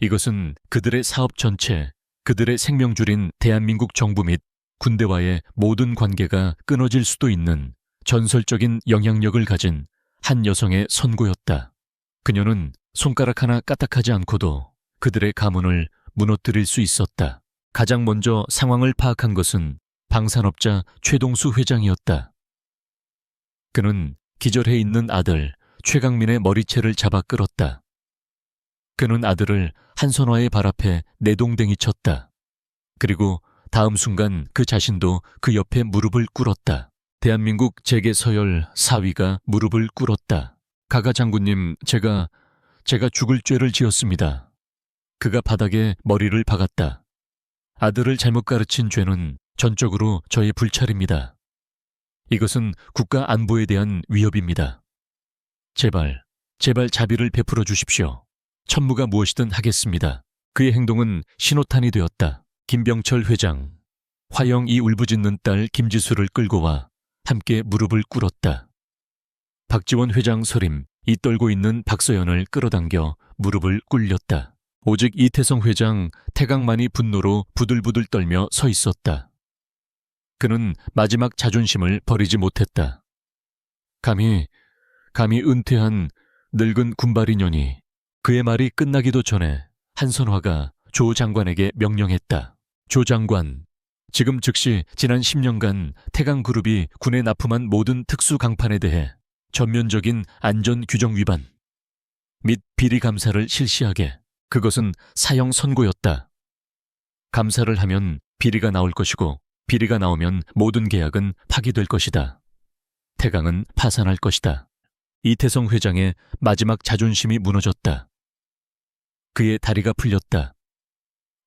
이것은 그들의 사업 전체, 그들의 생명줄인 대한민국 정부 및 군대와의 모든 관계가 끊어질 수도 있는 전설적인 영향력을 가진 한 여성의 선고였다. 그녀는 손가락 하나 까딱하지 않고도 그들의 가문을 무너뜨릴 수 있었다. 가장 먼저 상황을 파악한 것은 방산업자 최동수 회장이었다. 그는 기절해 있는 아들 최강민의 머리채를 잡아 끌었다. 그는 아들을 한선화의 발 앞에 내동댕이 쳤다. 그리고 다음 순간 그 자신도 그 옆에 무릎을 꿇었다. 대한민국 재계 서열 4위가 무릎을 꿇었다. 가가 장군님, 제가 죽을 죄를 지었습니다. 그가 바닥에 머리를 박았다. 아들을 잘못 가르친 죄는 전적으로 저의 불찰입니다. 이것은 국가 안보에 대한 위협입니다. 제발 자비를 베풀어 주십시오. 천무가 무엇이든 하겠습니다. 그의 행동은 신호탄이 되었다. 김병철 회장, 화영이 울부짖는 딸 김지수를 끌고 와 함께 무릎을 꿇었다. 박지원 회장 서림, 이 떨고 있는 박서연을 끌어당겨 무릎을 꿇렸다. 오직 이태성 회장 태강만이 분노로 부들부들 떨며 서 있었다. 그는 마지막 자존심을 버리지 못했다. 감히 은퇴한 늙은 군발이년이, 그의 말이 끝나기도 전에 한선화가 조 장관에게 명령했다. 조 장관, 지금 즉시 지난 10년간 태강그룹이 군에 납품한 모든 특수 강판에 대해 전면적인 안전 규정 위반 및 비리 감사를 실시하게. 그것은 사형 선고였다. 감사를 하면 비리가 나올 것이고, 비리가 나오면 모든 계약은 파기될 것이다. 태강은 파산할 것이다. 이태성 회장의 마지막 자존심이 무너졌다. 그의 다리가 풀렸다.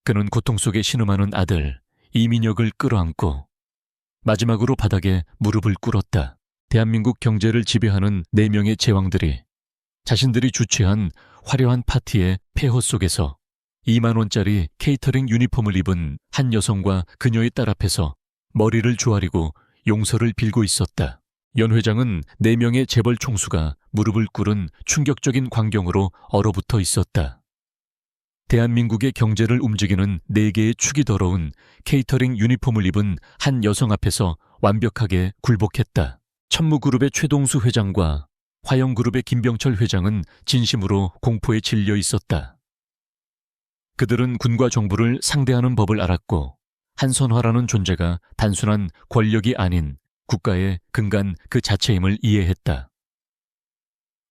그는 고통 속에 신음하는 아들 이민혁을 끌어안고 마지막으로 바닥에 무릎을 꿇었다. 대한민국 경제를 지배하는 4명의 제왕들이 자신들이 주최한 화려한 파티의 폐허 속에서 2만 원짜리 케이터링 유니폼을 입은 한 여성과 그녀의 딸 앞에서 머리를 조아리고 용서를 빌고 있었다. 연 회장은 4명의 재벌 총수가 무릎을 꿇은 충격적인 광경으로 얼어붙어 있었다. 대한민국의 경제를 움직이는 4개의 축이 더러운 케이터링 유니폼을 입은 한 여성 앞에서 완벽하게 굴복했다. 천무그룹의 최동수 회장과 화영그룹의 김병철 회장은 진심으로 공포에 질려 있었다. 그들은 군과 정부를 상대하는 법을 알았고 한선화라는 존재가 단순한 권력이 아닌 국가의 근간 그 자체임을 이해했다.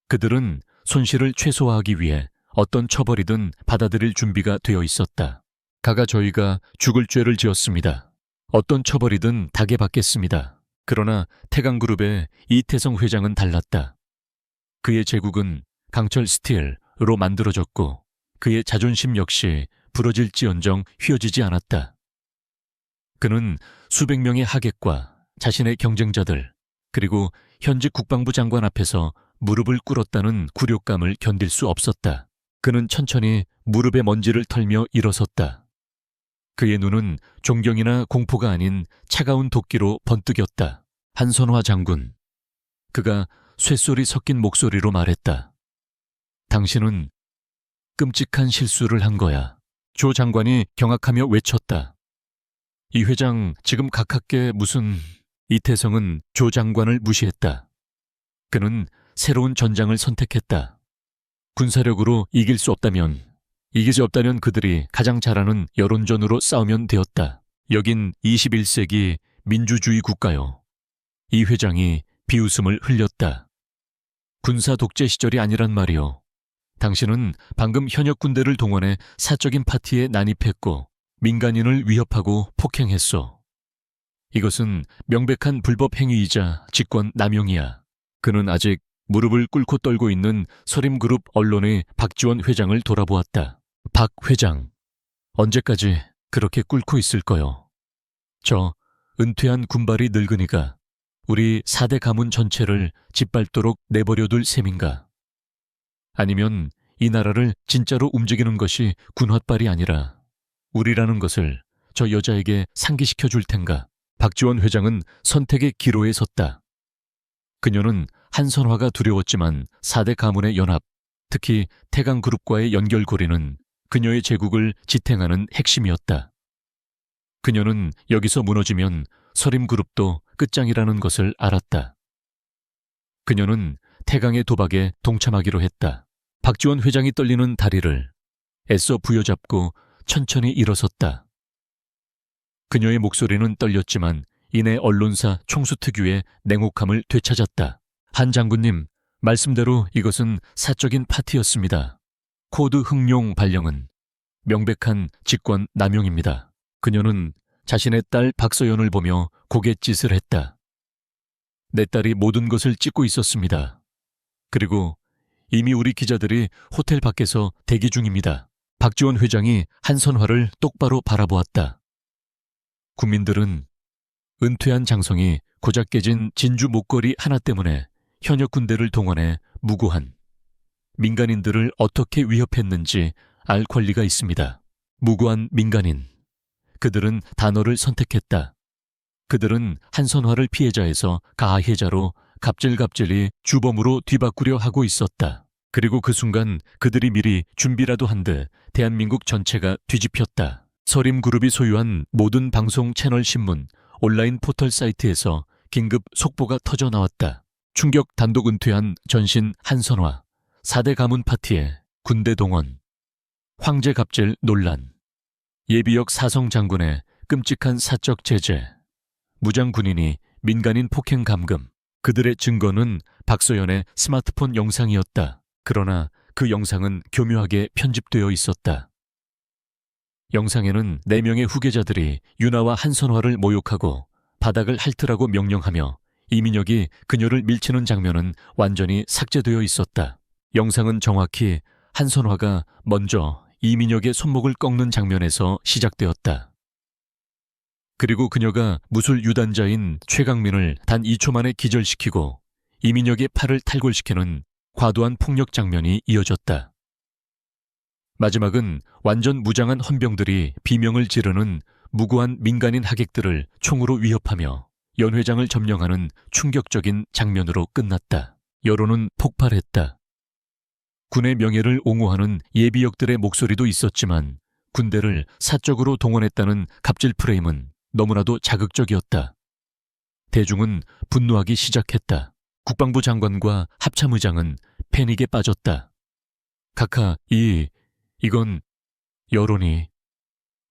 그들은 손실을 최소화하기 위해 어떤 처벌이든 받아들일 준비가 되어 있었다. 가가 저희가 죽을 죄를 지었습니다. 어떤 처벌이든 닥에 받겠습니다. 그러나 태강그룹의 이태성 회장은 달랐다. 그의 제국은 강철 스틸로 만들어졌고 그의 자존심 역시 부러질지언정 휘어지지 않았다. 그는 수백 명의 하객과 자신의 경쟁자들 그리고 현직 국방부 장관 앞에서 무릎을 꿇었다는 굴욕감을 견딜 수 없었다. 그는 천천히 무릎의 먼지를 털며 일어섰다. 그의 눈은 존경이나 공포가 아닌 차가운 도끼로 번뜩였다. 한선화 장군. 그가 쇳소리 섞인 목소리로 말했다. 당신은 끔찍한 실수를 한 거야. 조 장관이 경악하며 외쳤다. 이 회장 지금 가깝게 무슨... 이태성은 조 장관을 무시했다. 그는 새로운 전장을 선택했다. 군사력으로 이길 수 없다면, 이기지 없다면 그들이 가장 잘하는 여론전으로 싸우면 되었다. 여긴 21세기 민주주의 국가요. 이 회장이 비웃음을 흘렸다. 군사 독재 시절이 아니란 말이요. 당신은 방금 현역 군대를 동원해 사적인 파티에 난입했고 민간인을 위협하고 폭행했소. 이것은 명백한 불법 행위이자 직권 남용이야. 그는 아직 무릎을 꿇고 떨고 있는 서림그룹 언론의 박지원 회장을 돌아보았다. 박 회장, 언제까지 그렇게 꿇고 있을 거요? 저 은퇴한 군발이 늙으니까 우리 4대 가문 전체를 짓밟도록 내버려둘 셈인가? 아니면 이 나라를 진짜로 움직이는 것이 군홧발이 아니라 우리라는 것을 저 여자에게 상기시켜 줄 텐가? 박지원 회장은 선택의 기로에 섰다. 그녀는 한선화가 두려웠지만 4대 가문의 연합, 특히 태강그룹과의 연결고리는 그녀의 제국을 지탱하는 핵심이었다. 그녀는 여기서 무너지면 서림그룹도 끝장이라는 것을 알았다. 그녀는 태강의 도박에 동참하기로 했다. 박지원 회장이 떨리는 다리를 애써 부여잡고 천천히 일어섰다. 그녀의 목소리는 떨렸지만 이내 언론사 총수 특유의 냉혹함을 되찾았다. 한 장군님, 말씀대로 이것은 사적인 파티였습니다. 코드 흥룡 발령은 명백한 직권 남용입니다. 그녀는 자신의 딸 박서연을 보며 고갯짓을 했다. 내 딸이 모든 것을 찍고 있었습니다. 그리고 이미 우리 기자들이 호텔 밖에서 대기 중입니다. 박지원 회장이 한선화를 똑바로 바라보았다. 국민들은 은퇴한 장성이 고작 깨진 진주 목걸이 하나 때문에 현역 군대를 동원해 무고한 민간인들을 어떻게 위협했는지 알 권리가 있습니다. 무고한 민간인. 그들은 단어를 선택했다. 그들은 한선화를 피해자에서 가해자로 갑질갑질이 주범으로 뒤바꾸려 하고 있었다. 그리고 그 순간 그들이 미리 준비라도 한 듯 대한민국 전체가 뒤집혔다. 서림그룹이 소유한 모든 방송 채널 신문, 온라인 포털 사이트에서 긴급 속보가 터져 나왔다. 충격 단독 은퇴한 전신 한선화, 4대 가문 파티에 군대 동원, 황제 갑질 논란, 예비역 사성 장군의 끔찍한 사적 제재, 무장 군인이 민간인 폭행 감금. 그들의 증거는 박서연의 스마트폰 영상이었다. 그러나 그 영상은 교묘하게 편집되어 있었다. 영상에는 4명의 후계자들이 윤아와 한선화를 모욕하고 바닥을 핥으라고 명령하며 이민혁이 그녀를 밀치는 장면은 완전히 삭제되어 있었다. 영상은 정확히 한선화가 먼저 이민혁의 손목을 꺾는 장면에서 시작되었다. 그리고 그녀가 무술 유단자인 최강민을 단 2초 만에 기절시키고 이민혁의 팔을 탈골시키는 과도한 폭력 장면이 이어졌다. 마지막은 완전 무장한 헌병들이 비명을 지르는 무고한 민간인 하객들을 총으로 위협하며 연 회장을 점령하는 충격적인 장면으로 끝났다. 여론은 폭발했다. 군의 명예를 옹호하는 예비역들의 목소리도 있었지만 군대를 사적으로 동원했다는 갑질 프레임은 너무나도 자극적이었다. 대중은 분노하기 시작했다. 국방부 장관과 합참의장은 패닉에 빠졌다. 이건 여론이.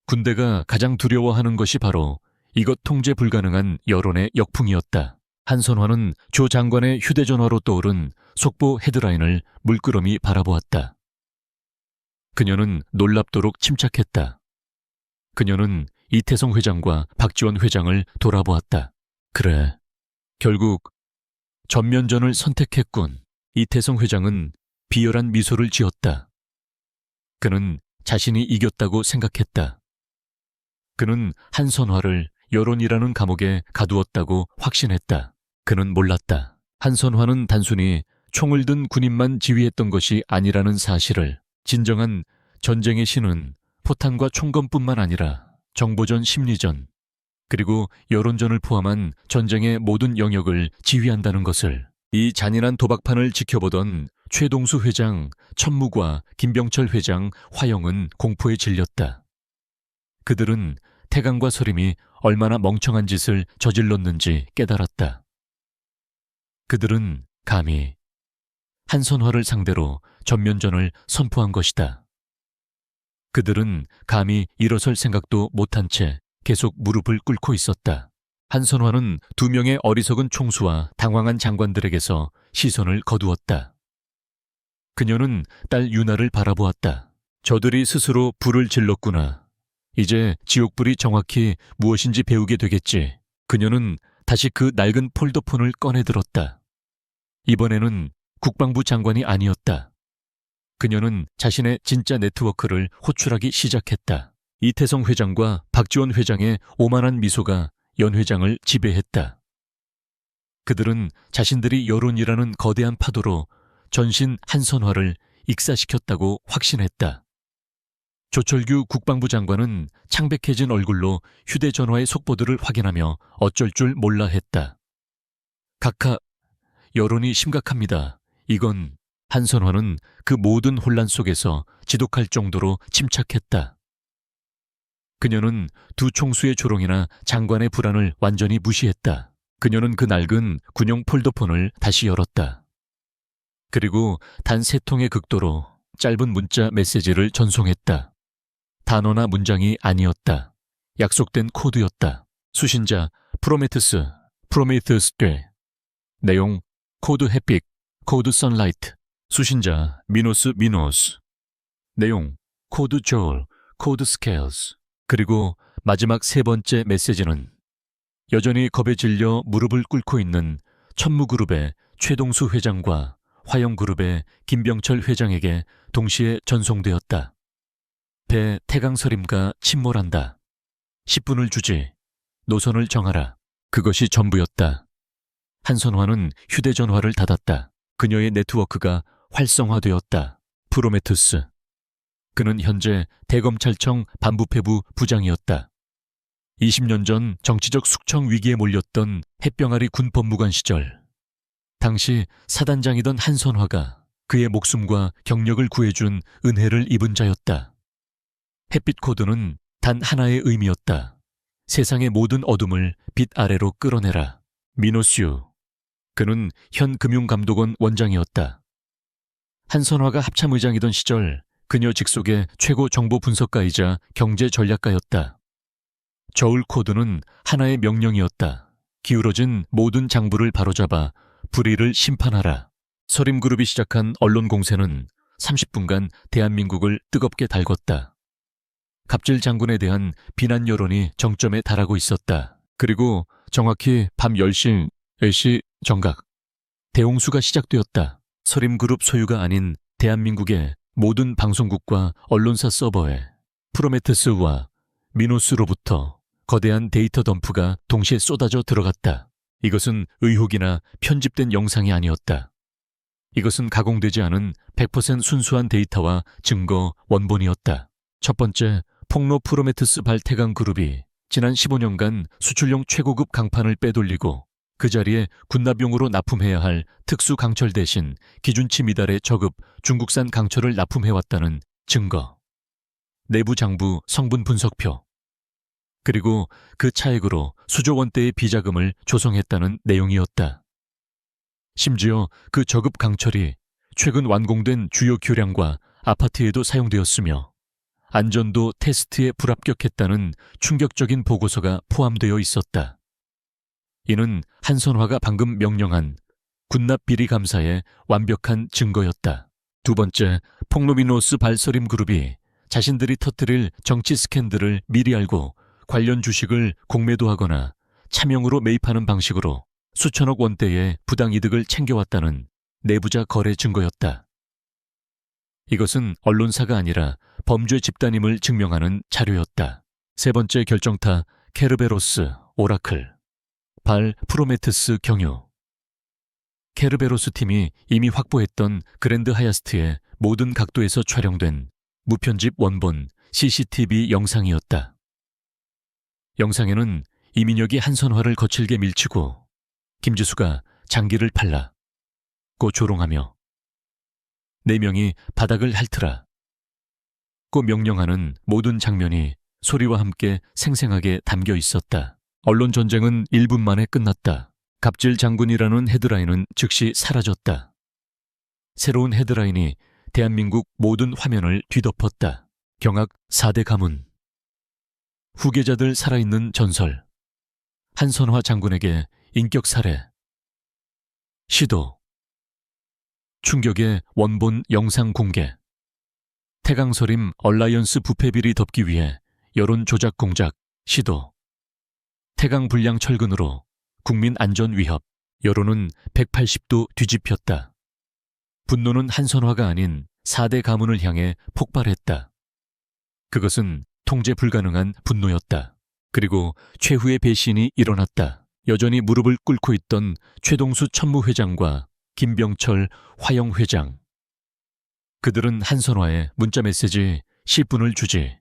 군대가 가장 두려워하는 것이 바로 이것 통제 불가능한 여론의 역풍이었다. 한선화는 조 장관의 휴대전화로 떠오른 속보 헤드라인을 물끄러미 바라보았다. 그녀는 놀랍도록 침착했다. 그녀는 이태성 회장과 박지원 회장을 돌아보았다. 그래, 결국 전면전을 선택했군. 이태성 회장은 비열한 미소를 지었다. 그는 자신이 이겼다고 생각했다. 그는 한선화를 여론이라는 감옥에 가두었다고 확신했다. 그는 몰랐다. 한선화는 단순히 총을 든 군인만 지휘했던 것이 아니라는 사실을. 진정한 전쟁의 신은 포탄과 총검뿐만 아니라 정보전, 심리전, 그리고 여론전을 포함한 전쟁의 모든 영역을 지휘한다는 것을. 이 잔인한 도박판을 지켜보던 최동수 회장, 천무과 김병철 회장, 화영은 공포에 질렸다. 그들은 태강과 서림이 얼마나 멍청한 짓을 저질렀는지 깨달았다. 그들은 감히 한선화를 상대로 전면전을 선포한 것이다. 그들은 감히 일어설 생각도 못한 채 계속 무릎을 꿇고 있었다. 한선화는 2명의 어리석은 총수와 당황한 장관들에게서 시선을 거두었다. 그녀는 딸 유나를 바라보았다. 저들이 스스로 불을 질렀구나. 이제 지옥불이 정확히 무엇인지 배우게 되겠지. 그녀는 다시 그 낡은 폴더폰을 꺼내들었다. 이번에는 국방부 장관이 아니었다. 그녀는 자신의 진짜 네트워크를 호출하기 시작했다. 이태성 회장과 박지원 회장의 오만한 미소가 연 회장을 지배했다. 그들은 자신들이 여론이라는 거대한 파도로 전신 한선화를 익사시켰다고 확신했다. 조철규 국방부 장관은 창백해진 얼굴로 휴대전화의 속보들을 확인하며 어쩔 줄 몰라 했다. 각하, 여론이 심각합니다. 이건. 한선화는 그 모든 혼란 속에서 지독할 정도로 침착했다. 그녀는 2 총수의 조롱이나 장관의 불안을 완전히 무시했다. 그녀는 그 낡은 군용 폴더폰을 다시 열었다. 그리고 단 3통의 극도로 짧은 문자 메시지를 전송했다. 단어나 문장이 아니었다. 약속된 코드였다. 수신자 프로메테스 돼. 내용 코드 햇빛, 코드 선라이트. 수신자 미노스. 내용 코드 조울, 코드 스케일스. 그리고 마지막 3번째 메시지는 여전히 겁에 질려 무릎을 꿇고 있는 천무그룹의 최동수 회장과 화영그룹의 김병철 회장에게 동시에 전송되었다. 배 태강서림과 침몰한다. 10분을 주지. 노선을 정하라. 그것이 전부였다. 한선화는 휴대전화를 닫았다. 그녀의 네트워크가 활성화되었다. 프로메테스. 그는 현재 대검찰청 반부패부 부장이었다. 20년 전 정치적 숙청 위기에 몰렸던 햇병아리 군 법무관 시절, 당시 사단장이던 한선화가 그의 목숨과 경력을 구해준 은혜를 입은 자였다. 햇빛 코드는 단 하나의 의미였다. 세상의 모든 어둠을 빛 아래로 끌어내라. 미노슈. 그는 현 금융감독원 원장이었다. 한선화가 합참의장이던 시절 그녀 직속의 최고 정보 분석가이자 경제 전략가였다. 저울 코드는 하나의 명령이었다. 기울어진 모든 장부를 바로잡아 불의를 심판하라. 서림그룹이 시작한 언론 공세는 30분간 대한민국을 뜨겁게 달궜다. 갑질 장군에 대한 비난 여론이 정점에 달하고 있었다. 그리고 정확히 밤 10시 정각, 대홍수가 시작되었다. 서림그룹 소유가 아닌 대한민국의 모든 방송국과 언론사 서버에 프로메테스와 미노스로부터 거대한 데이터 덤프가 동시에 쏟아져 들어갔다. 이것은 의혹이나 편집된 영상이 아니었다. 이것은 가공되지 않은 100% 순수한 데이터와 증거 원본이었다. 첫 번째, 폭로 프로메테스 발태강 그룹이 지난 15년간 수출용 최고급 강판을 빼돌리고 그 자리에 군납용으로 납품해야 할 특수 강철 대신 기준치 미달의 저급 중국산 강철을 납품해왔다는 증거. 내부 장부 성분 분석표. 그리고 그 차액으로 수조 원대의 비자금을 조성했다는 내용이었다. 심지어 그 저급 강철이 최근 완공된 주요 교량과 아파트에도 사용되었으며 안전도 테스트에 불합격했다는 충격적인 보고서가 포함되어 있었다. 이는 한선화가 방금 명령한 군납 비리 감사의 완벽한 증거였다. 두 번째, 폭로미노스 발서림 그룹이 자신들이 터뜨릴 정치 스캔들을 미리 알고 관련 주식을 공매도하거나 차명으로 매입하는 방식으로 수천억 원대의 부당이득을 챙겨왔다는 내부자 거래 증거였다. 이것은 언론사가 아니라 범죄 집단임을 증명하는 자료였다. 세 번째 결정타 케르베로스, 오라클, 발 프로메테스 경유. 케르베로스 팀이 이미 확보했던 그랜드 하야스트의 모든 각도에서 촬영된 무편집 원본 CCTV 영상이었다. 영상에는 이민혁이 한선화를 거칠게 밀치고 김지수가 장기를 팔라 고 조롱하며 4명이 바닥을 핥으라 고 명령하는 모든 장면이 소리와 함께 생생하게 담겨 있었다. 언론 전쟁은 1분 만에 끝났다. 갑질 장군이라는 헤드라인은 즉시 사라졌다. 새로운 헤드라인이 대한민국 모든 화면을 뒤덮었다. 경악 4대 가문. 후계자들 살아있는 전설. 한선화 장군에게 인격 살해. 시도. 충격의 원본 영상 공개. 태강서림 얼라이언스 부패 비리 덮기 위해 여론 조작 공작 시도. 태강 불량 철근으로 국민 안전 위협. 여론은 180도 뒤집혔다. 분노는 한선화가 아닌 4대 가문을 향해 폭발했다. 그것은 통제 불가능한 분노였다. 그리고 최후의 배신이 일어났다. 여전히 무릎을 꿇고 있던 최동수 천무회장과 김병철 화영회장. 그들은 한선화의 문자메시지 10분을 주지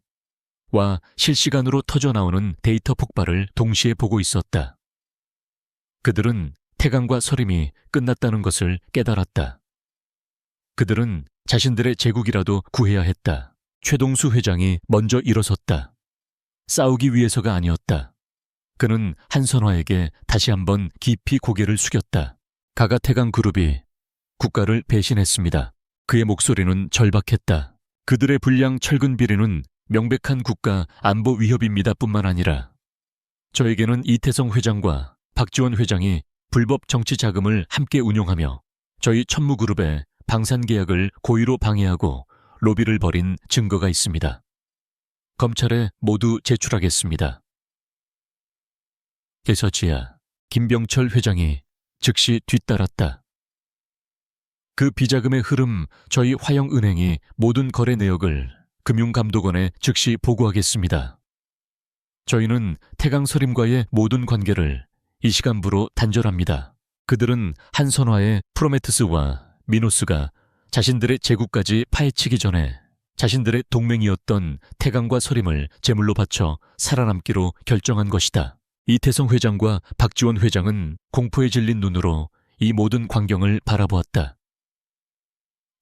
와 실시간으로 터져나오는 데이터 폭발을 동시에 보고 있었다. 그들은 태강과 서림이 끝났다는 것을 깨달았다. 그들은 자신들의 제국이라도 구해야 했다. 최동수 회장이 먼저 일어섰다. 싸우기 위해서가 아니었다. 그는 한선화에게 다시 한번 깊이 고개를 숙였다. 가가태강 그룹이 국가를 배신했습니다. 그의 목소리는 절박했다. 그들의 불량 철근 비리는 명백한 국가 안보 위협입니다 뿐만 아니라 저에게는 이태성 회장과 박지원 회장이 불법 정치 자금을 함께 운용하며 저희 천무그룹의 방산계약을 고의로 방해하고 로비를 벌인 증거가 있습니다. 검찰에 모두 제출하겠습니다. 개서지야 김병철 회장이 즉시 뒤따랐다. 그 비자금의 흐름 저희 화영은행이 모든 거래 내역을 금융감독원에 즉시 보고하겠습니다. 저희는 태강서림과의 모든 관계를 이 시간부로 단절합니다. 그들은 한선화의 프로메테스와 미노스가 자신들의 제국까지 파헤치기 전에 자신들의 동맹이었던 태강과 서림을 제물로 바쳐 살아남기로 결정한 것이다. 이태성 회장과 박지원 회장은 공포에 질린 눈으로 이 모든 광경을 바라보았다.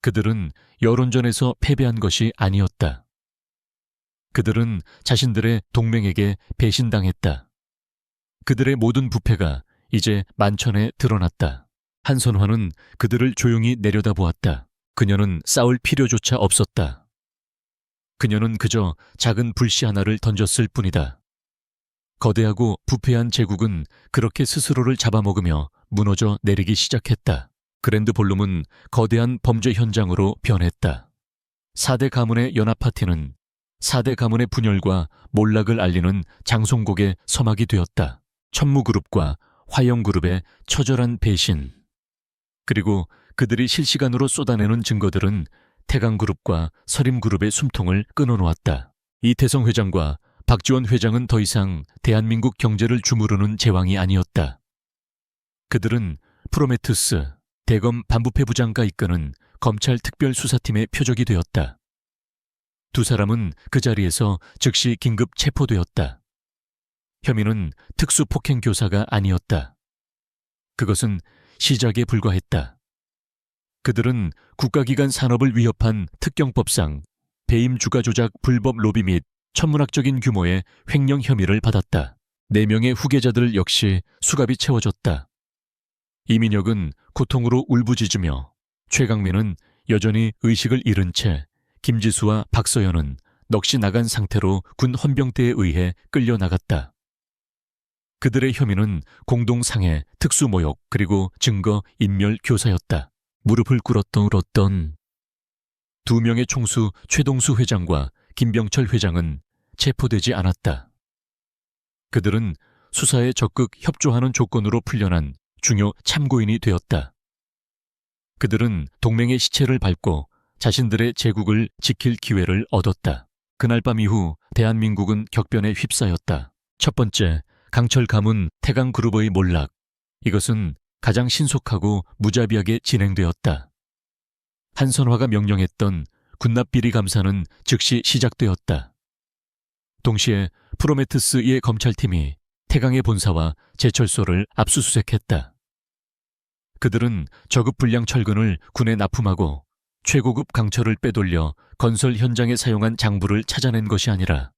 그들은 여론전에서 패배한 것이 아니었다. 그들은 자신들의 동맹에게 배신당했다. 그들의 모든 부패가 이제 만천에 드러났다. 한선화는 그들을 조용히 내려다보았다. 그녀는 싸울 필요조차 없었다. 그녀는 그저 작은 불씨 하나를 던졌을 뿐이다. 거대하고 부패한 제국은 그렇게 스스로를 잡아먹으며 무너져 내리기 시작했다. 그랜드 볼룸은 거대한 범죄 현장으로 변했다. 4대 가문의 연합 파티는 4대 가문의 분열과 몰락을 알리는 장송곡의 서막이 되었다. 천무그룹과 화영그룹의 처절한 배신. 그리고 그들이 실시간으로 쏟아내는 증거들은 태강그룹과 서림그룹의 숨통을 끊어놓았다. 이태성 회장과 박지원 회장은 더 이상 대한민국 경제를 주무르는 제왕이 아니었다. 그들은 프로메테스, 대검 반부패 부장가 이끄는 검찰 특별수사팀의 표적이 되었다. 두 사람은 그 자리에서 즉시 긴급 체포되었다. 혐의는 특수폭행교사가 아니었다. 그것은 시작에 불과했다. 그들은 국가기관 산업을 위협한 특경법상 배임 주가 조작 불법 로비 및 천문학적인 규모의 횡령 혐의를 받았다. 4명의 후계자들 역시 수갑이 채워졌다. 이민혁은 고통으로 울부짖으며 최강민은 여전히 의식을 잃은 채 김지수와 박서연은 넋이 나간 상태로 군 헌병대에 의해 끌려나갔다. 그들의 혐의는 공동상해, 특수모욕, 그리고 증거 인멸 교사였다. 무릎을 꿇었던 2명의 총수 최동수 회장과 김병철 회장은 체포되지 않았다. 그들은 수사에 적극 협조하는 조건으로 풀려난 중요 참고인이 되었다. 그들은 동맹의 시체를 밟고 자신들의 제국을 지킬 기회를 얻었다. 그날 밤 이후 대한민국은 격변에 휩싸였다. 첫 번째, 강철 가문 태강그룹의 몰락. 이것은 가장 신속하고 무자비하게 진행되었다. 한선화가 명령했던 군납비리 감사는 즉시 시작되었다. 동시에 프로메트스의 검찰팀이 태강의 본사와 제철소를 압수수색했다. 그들은 저급 불량 철근을 군에 납품하고 최고급 강철을 빼돌려 건설 현장에 사용한 장부를 찾아낸 것이 아니라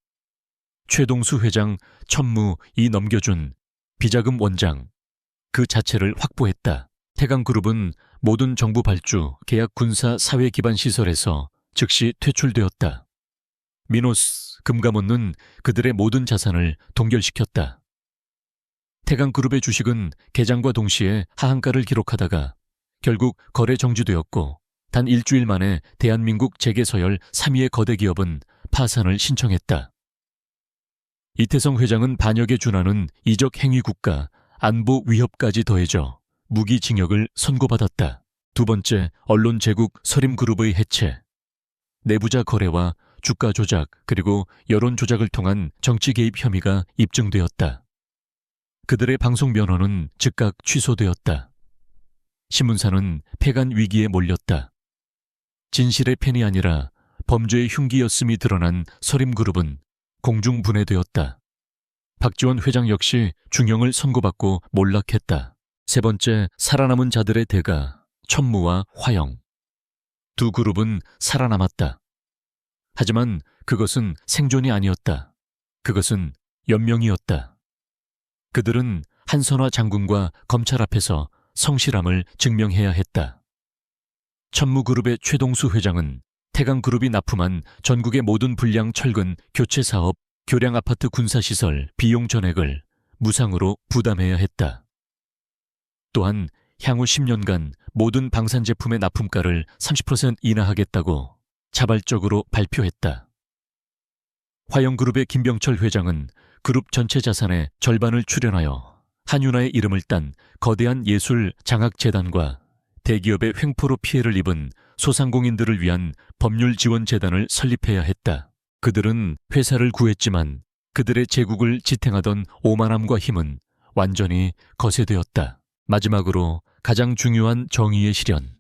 최동수 회장 천무 이 넘겨준 비자금 원장 그 자체를 확보했다. 태강그룹은 모든 정부 발주, 계약 군사 사회 기반 시설에서 즉시 퇴출되었다. 미노스, 금감원은 그들의 모든 자산을 동결시켰다. 태강그룹의 주식은 개장과 동시에 하한가를 기록하다가 결국 거래 정지되었고 단 일주일 만에 대한민국 재계서열 3위의 거대 기업은 파산을 신청했다. 이태성 회장은 반역에 준하는 이적 행위 국가, 안보 위협까지 더해져 무기징역을 선고받았다. 두 번째, 언론 제국 서림그룹의 해체. 내부자 거래와 주가 조작 그리고 여론 조작을 통한 정치 개입 혐의가 입증되었다. 그들의 방송 면허는 즉각 취소되었다. 신문사는 폐간 위기에 몰렸다. 진실의 펜이 아니라 범죄의 흉기였음이 드러난 서림그룹은 공중분해되었다. 박지원 회장 역시 중형을 선고받고 몰락했다. 세 번째, 살아남은 자들의 대가, 천무와 화영. 두 그룹은 살아남았다. 하지만 그것은 생존이 아니었다. 그것은 연명이었다. 그들은 한선화 장군과 검찰 앞에서 성실함을 증명해야 했다. 천무그룹의 최동수 회장은 태강그룹이 납품한 전국의 모든 불량 철근 교체 사업, 교량 아파트 군사시설 비용 전액을 무상으로 부담해야 했다. 또한 향후 10년간 모든 방산 제품의 납품가를 30% 인하하겠다고 자발적으로 발표했다. 화영그룹의 김병철 회장은 그룹 전체 자산의 절반을 출연하여 한윤화의 이름을 딴 거대한 예술 장학재단과 대기업의 횡포로 피해를 입은 소상공인들을 위한 법률지원재단을 설립해야 했다. 그들은 회사를 구했지만 그들의 제국을 지탱하던 오만함과 힘은 완전히 거세되었다. 마지막으로 가장 중요한 정의의 실현.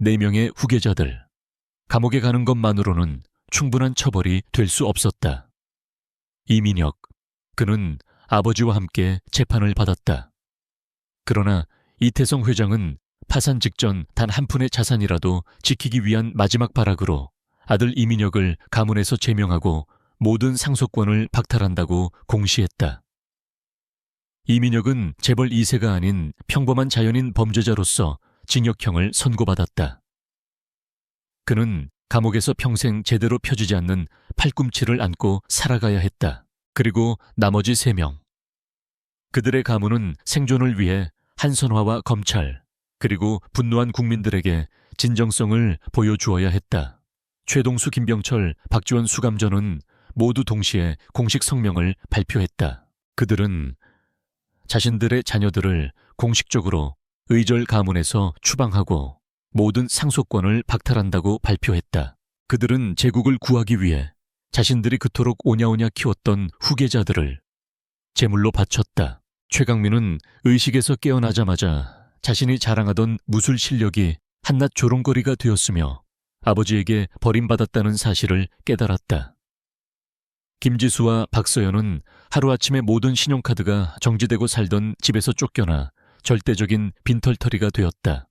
4명의 후계자들. 감옥에 가는 것만으로는 충분한 처벌이 될 수 없었다. 이민혁, 그는 아버지와 함께 재판을 받았다. 그러나 이태성 회장은 파산 직전 단 한 푼의 자산이라도 지키기 위한 마지막 발악으로 아들 이민혁을 가문에서 제명하고 모든 상속권을 박탈한다고 공시했다. 이민혁은 재벌 2세가 아닌 평범한 자연인 범죄자로서 징역형을 선고받았다. 그는 감옥에서 평생 제대로 펴지지 않는 팔꿈치를 안고 살아가야 했다. 그리고 나머지 3명. 그들의 가문은 생존을 위해 한선화와 검찰, 그리고 분노한 국민들에게 진정성을 보여주어야 했다. 최동수, 김병철, 박지원 수감전은 모두 동시에 공식 성명을 발표했다. 그들은 자신들의 자녀들을 공식적으로 의절 가문에서 추방하고 모든 상속권을 박탈한다고 발표했다. 그들은 제국을 구하기 위해 자신들이 그토록 오냐오냐 키웠던 후계자들을 제물로 바쳤다. 최강민은 의식에서 깨어나자마자 자신이 자랑하던 무술 실력이 한낱 조롱거리가 되었으며 아버지에게 버림받았다는 사실을 깨달았다. 김지수와 박서연은 하루아침에 모든 신용카드가 정지되고 살던 집에서 쫓겨나 절대적인 빈털터리가 되었다.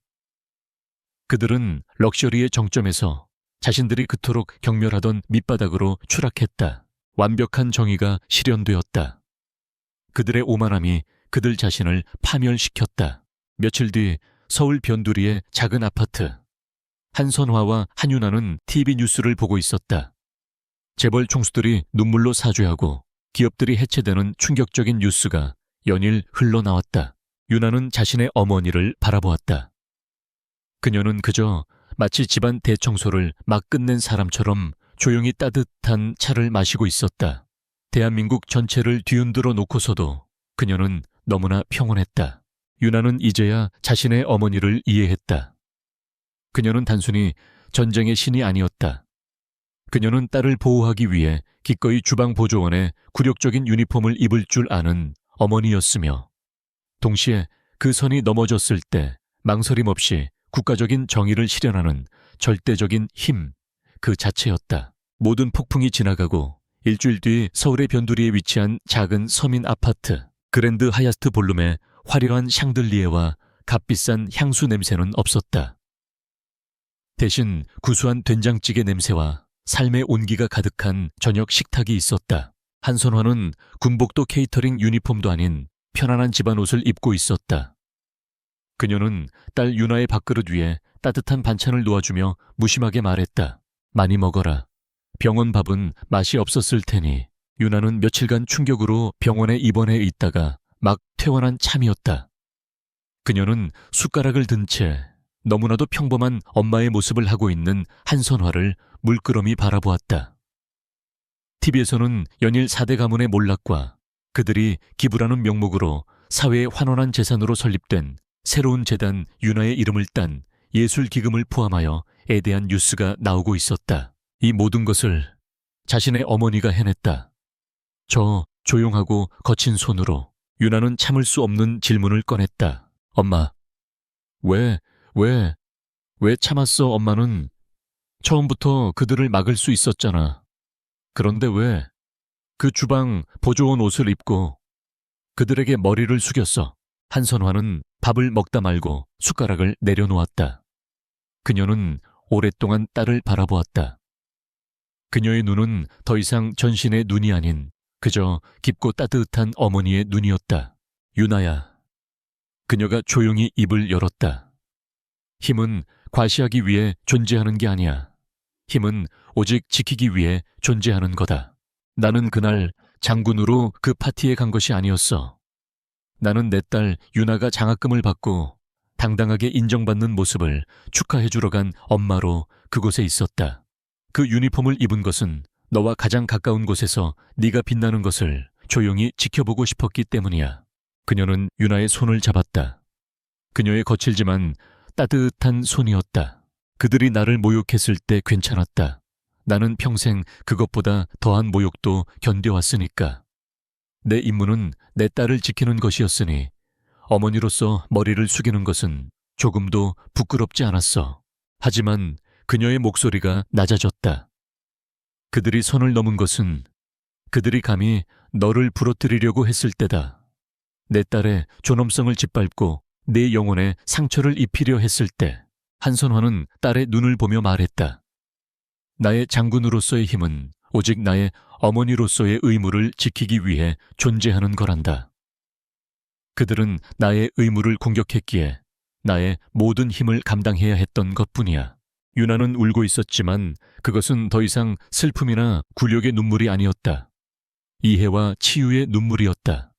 그들은 럭셔리의 정점에서 자신들이 그토록 경멸하던 밑바닥으로 추락했다. 완벽한 정의가 실현되었다. 그들의 오만함이 그들 자신을 파멸시켰다. 며칠 뒤 서울 변두리의 작은 아파트. 한선화와 한윤아는 TV 뉴스를 보고 있었다. 재벌 총수들이 눈물로 사죄하고 기업들이 해체되는 충격적인 뉴스가 연일 흘러나왔다. 유나는 자신의 어머니를 바라보았다. 그녀는 그저 마치 집안 대청소를 막 끝낸 사람처럼 조용히 따뜻한 차를 마시고 있었다. 대한민국 전체를 뒤흔들어 놓고서도 그녀는 너무나 평온했다. 유나는 이제야 자신의 어머니를 이해했다. 그녀는 단순히 전쟁의 신이 아니었다. 그녀는 딸을 보호하기 위해 기꺼이 주방보조원의 굴욕적인 유니폼을 입을 줄 아는 어머니였으며, 동시에 그 선이 넘어졌을 때 망설임 없이 국가적인 정의를 실현하는 절대적인 힘 그 자체였다. 모든 폭풍이 지나가고 일주일 뒤 서울의 변두리에 위치한 작은 서민 아파트 그랜드 하얏트 볼룸의 화려한 샹들리에와 값비싼 향수 냄새는 없었다. 대신 구수한 된장찌개 냄새와 삶의 온기가 가득한 저녁 식탁이 있었다. 한선화는 군복도 케이터링 유니폼도 아닌 편안한 집안 옷을 입고 있었다. 그녀는 딸 유나의 밥그릇 위에 따뜻한 반찬을 놓아주며 무심하게 말했다. 많이 먹어라. 병원 밥은 맛이 없었을 테니. 유나는 며칠간 충격으로 병원에 입원해 있다가 막 퇴원한 참이었다. 그녀는 숟가락을 든 채 너무나도 평범한 엄마의 모습을 하고 있는 한선화를 물끄러미 바라보았다. TV에서는 연일 4대 가문의 몰락과 그들이 기부라는 명목으로 사회의 환원한 재산으로 설립된 새로운 재단 유나의 이름을 딴 예술 기금을 포함하여 에 대한 뉴스가 나오고 있었다. 이 모든 것을 자신의 어머니가 해냈다. 저 조용하고 거친 손으로 유나는 참을 수 없는 질문을 꺼냈다. 엄마, 왜 참았어? 엄마는 처음부터 그들을 막을 수 있었잖아. 그런데 왜 그 주방 보조원 옷을 입고 그들에게 머리를 숙였어? 한선화는 밥을 먹다 말고 숟가락을 내려놓았다. 그녀는 오랫동안 딸을 바라보았다. 그녀의 눈은 더 이상 전신의 눈이 아닌 그저 깊고 따뜻한 어머니의 눈이었다. 유나야. 그녀가 조용히 입을 열었다. 힘은 과시하기 위해 존재하는 게 아니야. 힘은 오직 지키기 위해 존재하는 거다. 나는 그날 장군으로 그 파티에 간 것이 아니었어. 나는 내 딸 유나가 장학금을 받고 당당하게 인정받는 모습을 축하해주러 간 엄마로 그곳에 있었다. 그 유니폼을 입은 것은 너와 가장 가까운 곳에서 네가 빛나는 것을 조용히 지켜보고 싶었기 때문이야. 그녀는 유나의 손을 잡았다. 그녀의 거칠지만 따뜻한 손이었다. 그들이 나를 모욕했을 때 괜찮았다. 나는 평생 그것보다 더한 모욕도 견뎌왔으니까. 내 임무는 내 딸을 지키는 것이었으니 어머니로서 머리를 숙이는 것은 조금도 부끄럽지 않았어. 하지만 그녀의 목소리가 낮아졌다. 그들이 선을 넘은 것은 그들이 감히 너를 부러뜨리려고 했을 때다. 내 딸의 존엄성을 짓밟고 내 영혼에 상처를 입히려 했을 때. 한선화는 딸의 눈을 보며 말했다. 나의 장군으로서의 힘은 오직 나의 어머니로서의 의무를 지키기 위해 존재하는 거란다. 그들은 나의 의무를 공격했기에 나의 모든 힘을 감당해야 했던 것뿐이야. 유나는 울고 있었지만 그것은 더 이상 슬픔이나 굴욕의 눈물이 아니었다. 이해와 치유의 눈물이었다.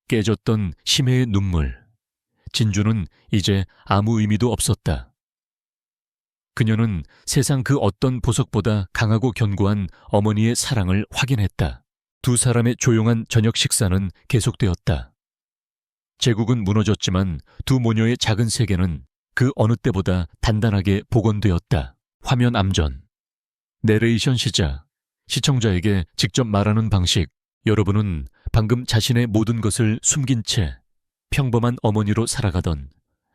깨졌던 심해의 눈물. 진주는 이제 아무 의미도 없었다. 그녀는 세상 그 어떤 보석보다 강하고 견고한 어머니의 사랑을 확인했다. 두 사람의 조용한 저녁 식사는 계속되었다. 제국은 무너졌지만 두 모녀의 작은 세계는 그 어느 때보다 단단하게 복원되었다. 화면 암전, 내레이션 시작, 시청자에게 직접 말하는 방식. 여러분은 방금 자신의 모든 것을 숨긴 채 평범한 어머니로 살아가던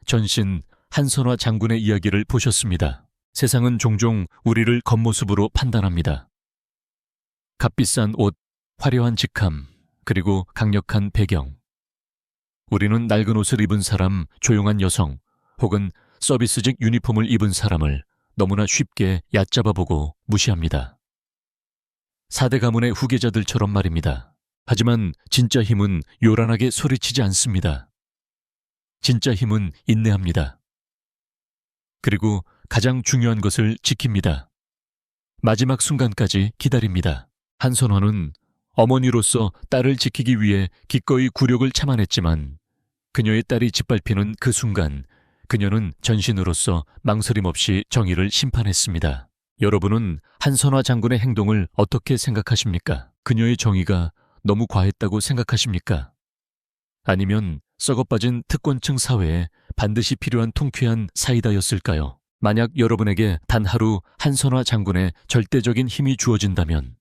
전신 한선화 장군의 이야기를 보셨습니다. 세상은 종종 우리를 겉모습으로 판단합니다. 값비싼 옷, 화려한 직함, 그리고 강력한 배경. 우리는 낡은 옷을 입은 사람, 조용한 여성, 혹은 서비스직 유니폼을 입은 사람을 너무나 쉽게 얕잡아보고 무시합니다. 4대 가문의 후계자들처럼 말입니다. 하지만 진짜 힘은 요란하게 소리치지 않습니다. 진짜 힘은 인내합니다. 그리고 가장 중요한 것을 지킵니다. 마지막 순간까지 기다립니다. 한선화는 어머니로서 딸을 지키기 위해 기꺼이 굴욕을 참아냈지만 그녀의 딸이 짓밟히는 그 순간 그녀는 전신으로서 망설임 없이 정의를 심판했습니다. 여러분은 한선화 장군의 행동을 어떻게 생각하십니까? 그녀의 정의가 너무 과했다고 생각하십니까? 아니면 썩어빠진 특권층 사회에 반드시 필요한 통쾌한 사이다였을까요? 만약 여러분에게 단 하루 한선화 장군의 절대적인 힘이 주어진다면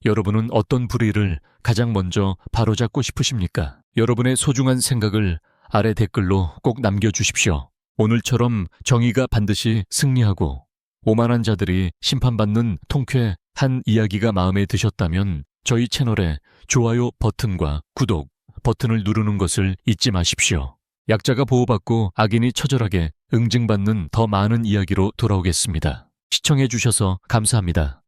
여러분은 어떤 불의를 가장 먼저 바로잡고 싶으십니까? 여러분의 소중한 생각을 아래 댓글로 꼭 남겨주십시오. 오늘처럼 정의가 반드시 승리하고 오만한 자들이 심판받는 통쾌한 이야기가 마음에 드셨다면 저희 채널에 좋아요 버튼과 구독 버튼을 누르는 것을 잊지 마십시오. 약자가 보호받고 악인이 처절하게 응징받는 더 많은 이야기로 돌아오겠습니다. 시청해주셔서 감사합니다.